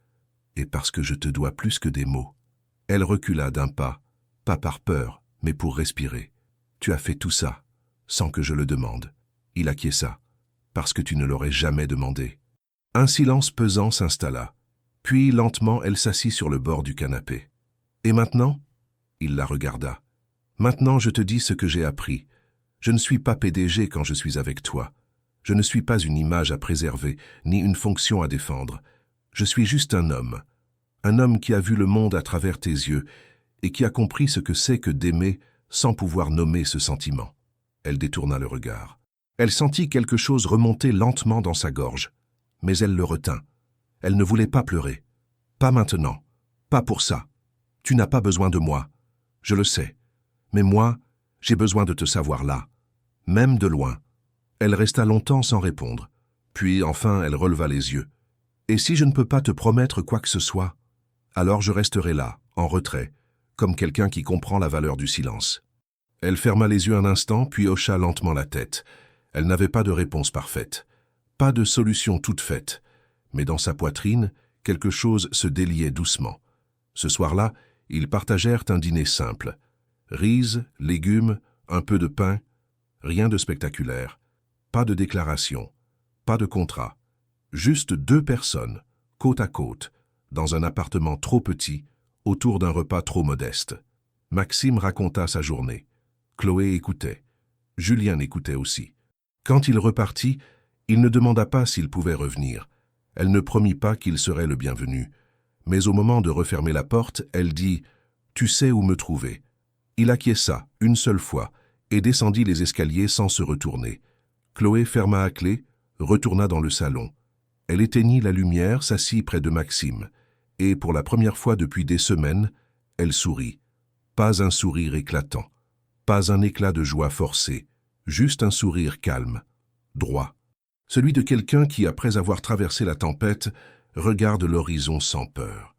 Et parce que je te dois plus que des mots. Elle recula d'un pas, pas par peur, mais pour respirer. Tu as fait tout ça, sans que je le demande. Il acquiesça, parce que tu ne l'aurais jamais demandé. Un silence pesant s'installa. Puis, lentement, elle s'assit sur le bord du canapé. Et maintenant ? Il la regarda. Maintenant, je te dis ce que j'ai appris. Je ne suis pas PDG quand je suis avec toi. Je ne suis pas une image à préserver, ni une fonction à défendre. Je suis juste un homme qui a vu le monde à travers tes yeux et qui a compris ce que c'est que d'aimer sans pouvoir nommer ce sentiment. Elle détourna le regard. Elle sentit quelque chose remonter lentement dans sa gorge, mais elle le retint. Elle ne voulait pas pleurer. Pas maintenant. Pas pour ça. Tu n'as pas besoin de moi. Je le sais. Mais moi, j'ai besoin de te savoir là. Même de loin. Elle resta longtemps sans répondre. Puis, enfin, elle releva les yeux. Et si je ne peux pas te promettre quoi que ce soit, alors je resterai là, en retrait, comme quelqu'un qui comprend la valeur du silence. Elle ferma les yeux un instant, puis hocha lentement la tête. Elle n'avait pas de réponse parfaite. Pas de solution toute faite. Mais dans sa poitrine, quelque chose se déliait doucement. Ce soir-là, ils partagèrent un dîner simple. Riz, légumes, un peu de pain, rien de spectaculaire. Pas de déclaration, pas de contrat. Juste 2 personnes, côte à côte, dans un appartement trop petit, autour d'un repas trop modeste. Maxime raconta sa journée. Chloé écoutait. Julien écoutait aussi. Quand il repartit, il ne demanda pas s'il pouvait revenir. Elle ne promit pas qu'il serait le bienvenu. Mais au moment de refermer la porte, elle dit « Tu sais où me trouver ». Il acquiesça, une seule fois, et descendit les escaliers sans se retourner. Chloé ferma à clé, retourna dans le salon. Elle éteignit la lumière, s'assit près de Maxime, et pour la première fois depuis des semaines, elle sourit. Pas un sourire éclatant, pas un éclat de joie forcé, juste un sourire calme, droit. Celui de quelqu'un qui, après avoir traversé la tempête, regarde l'horizon sans peur.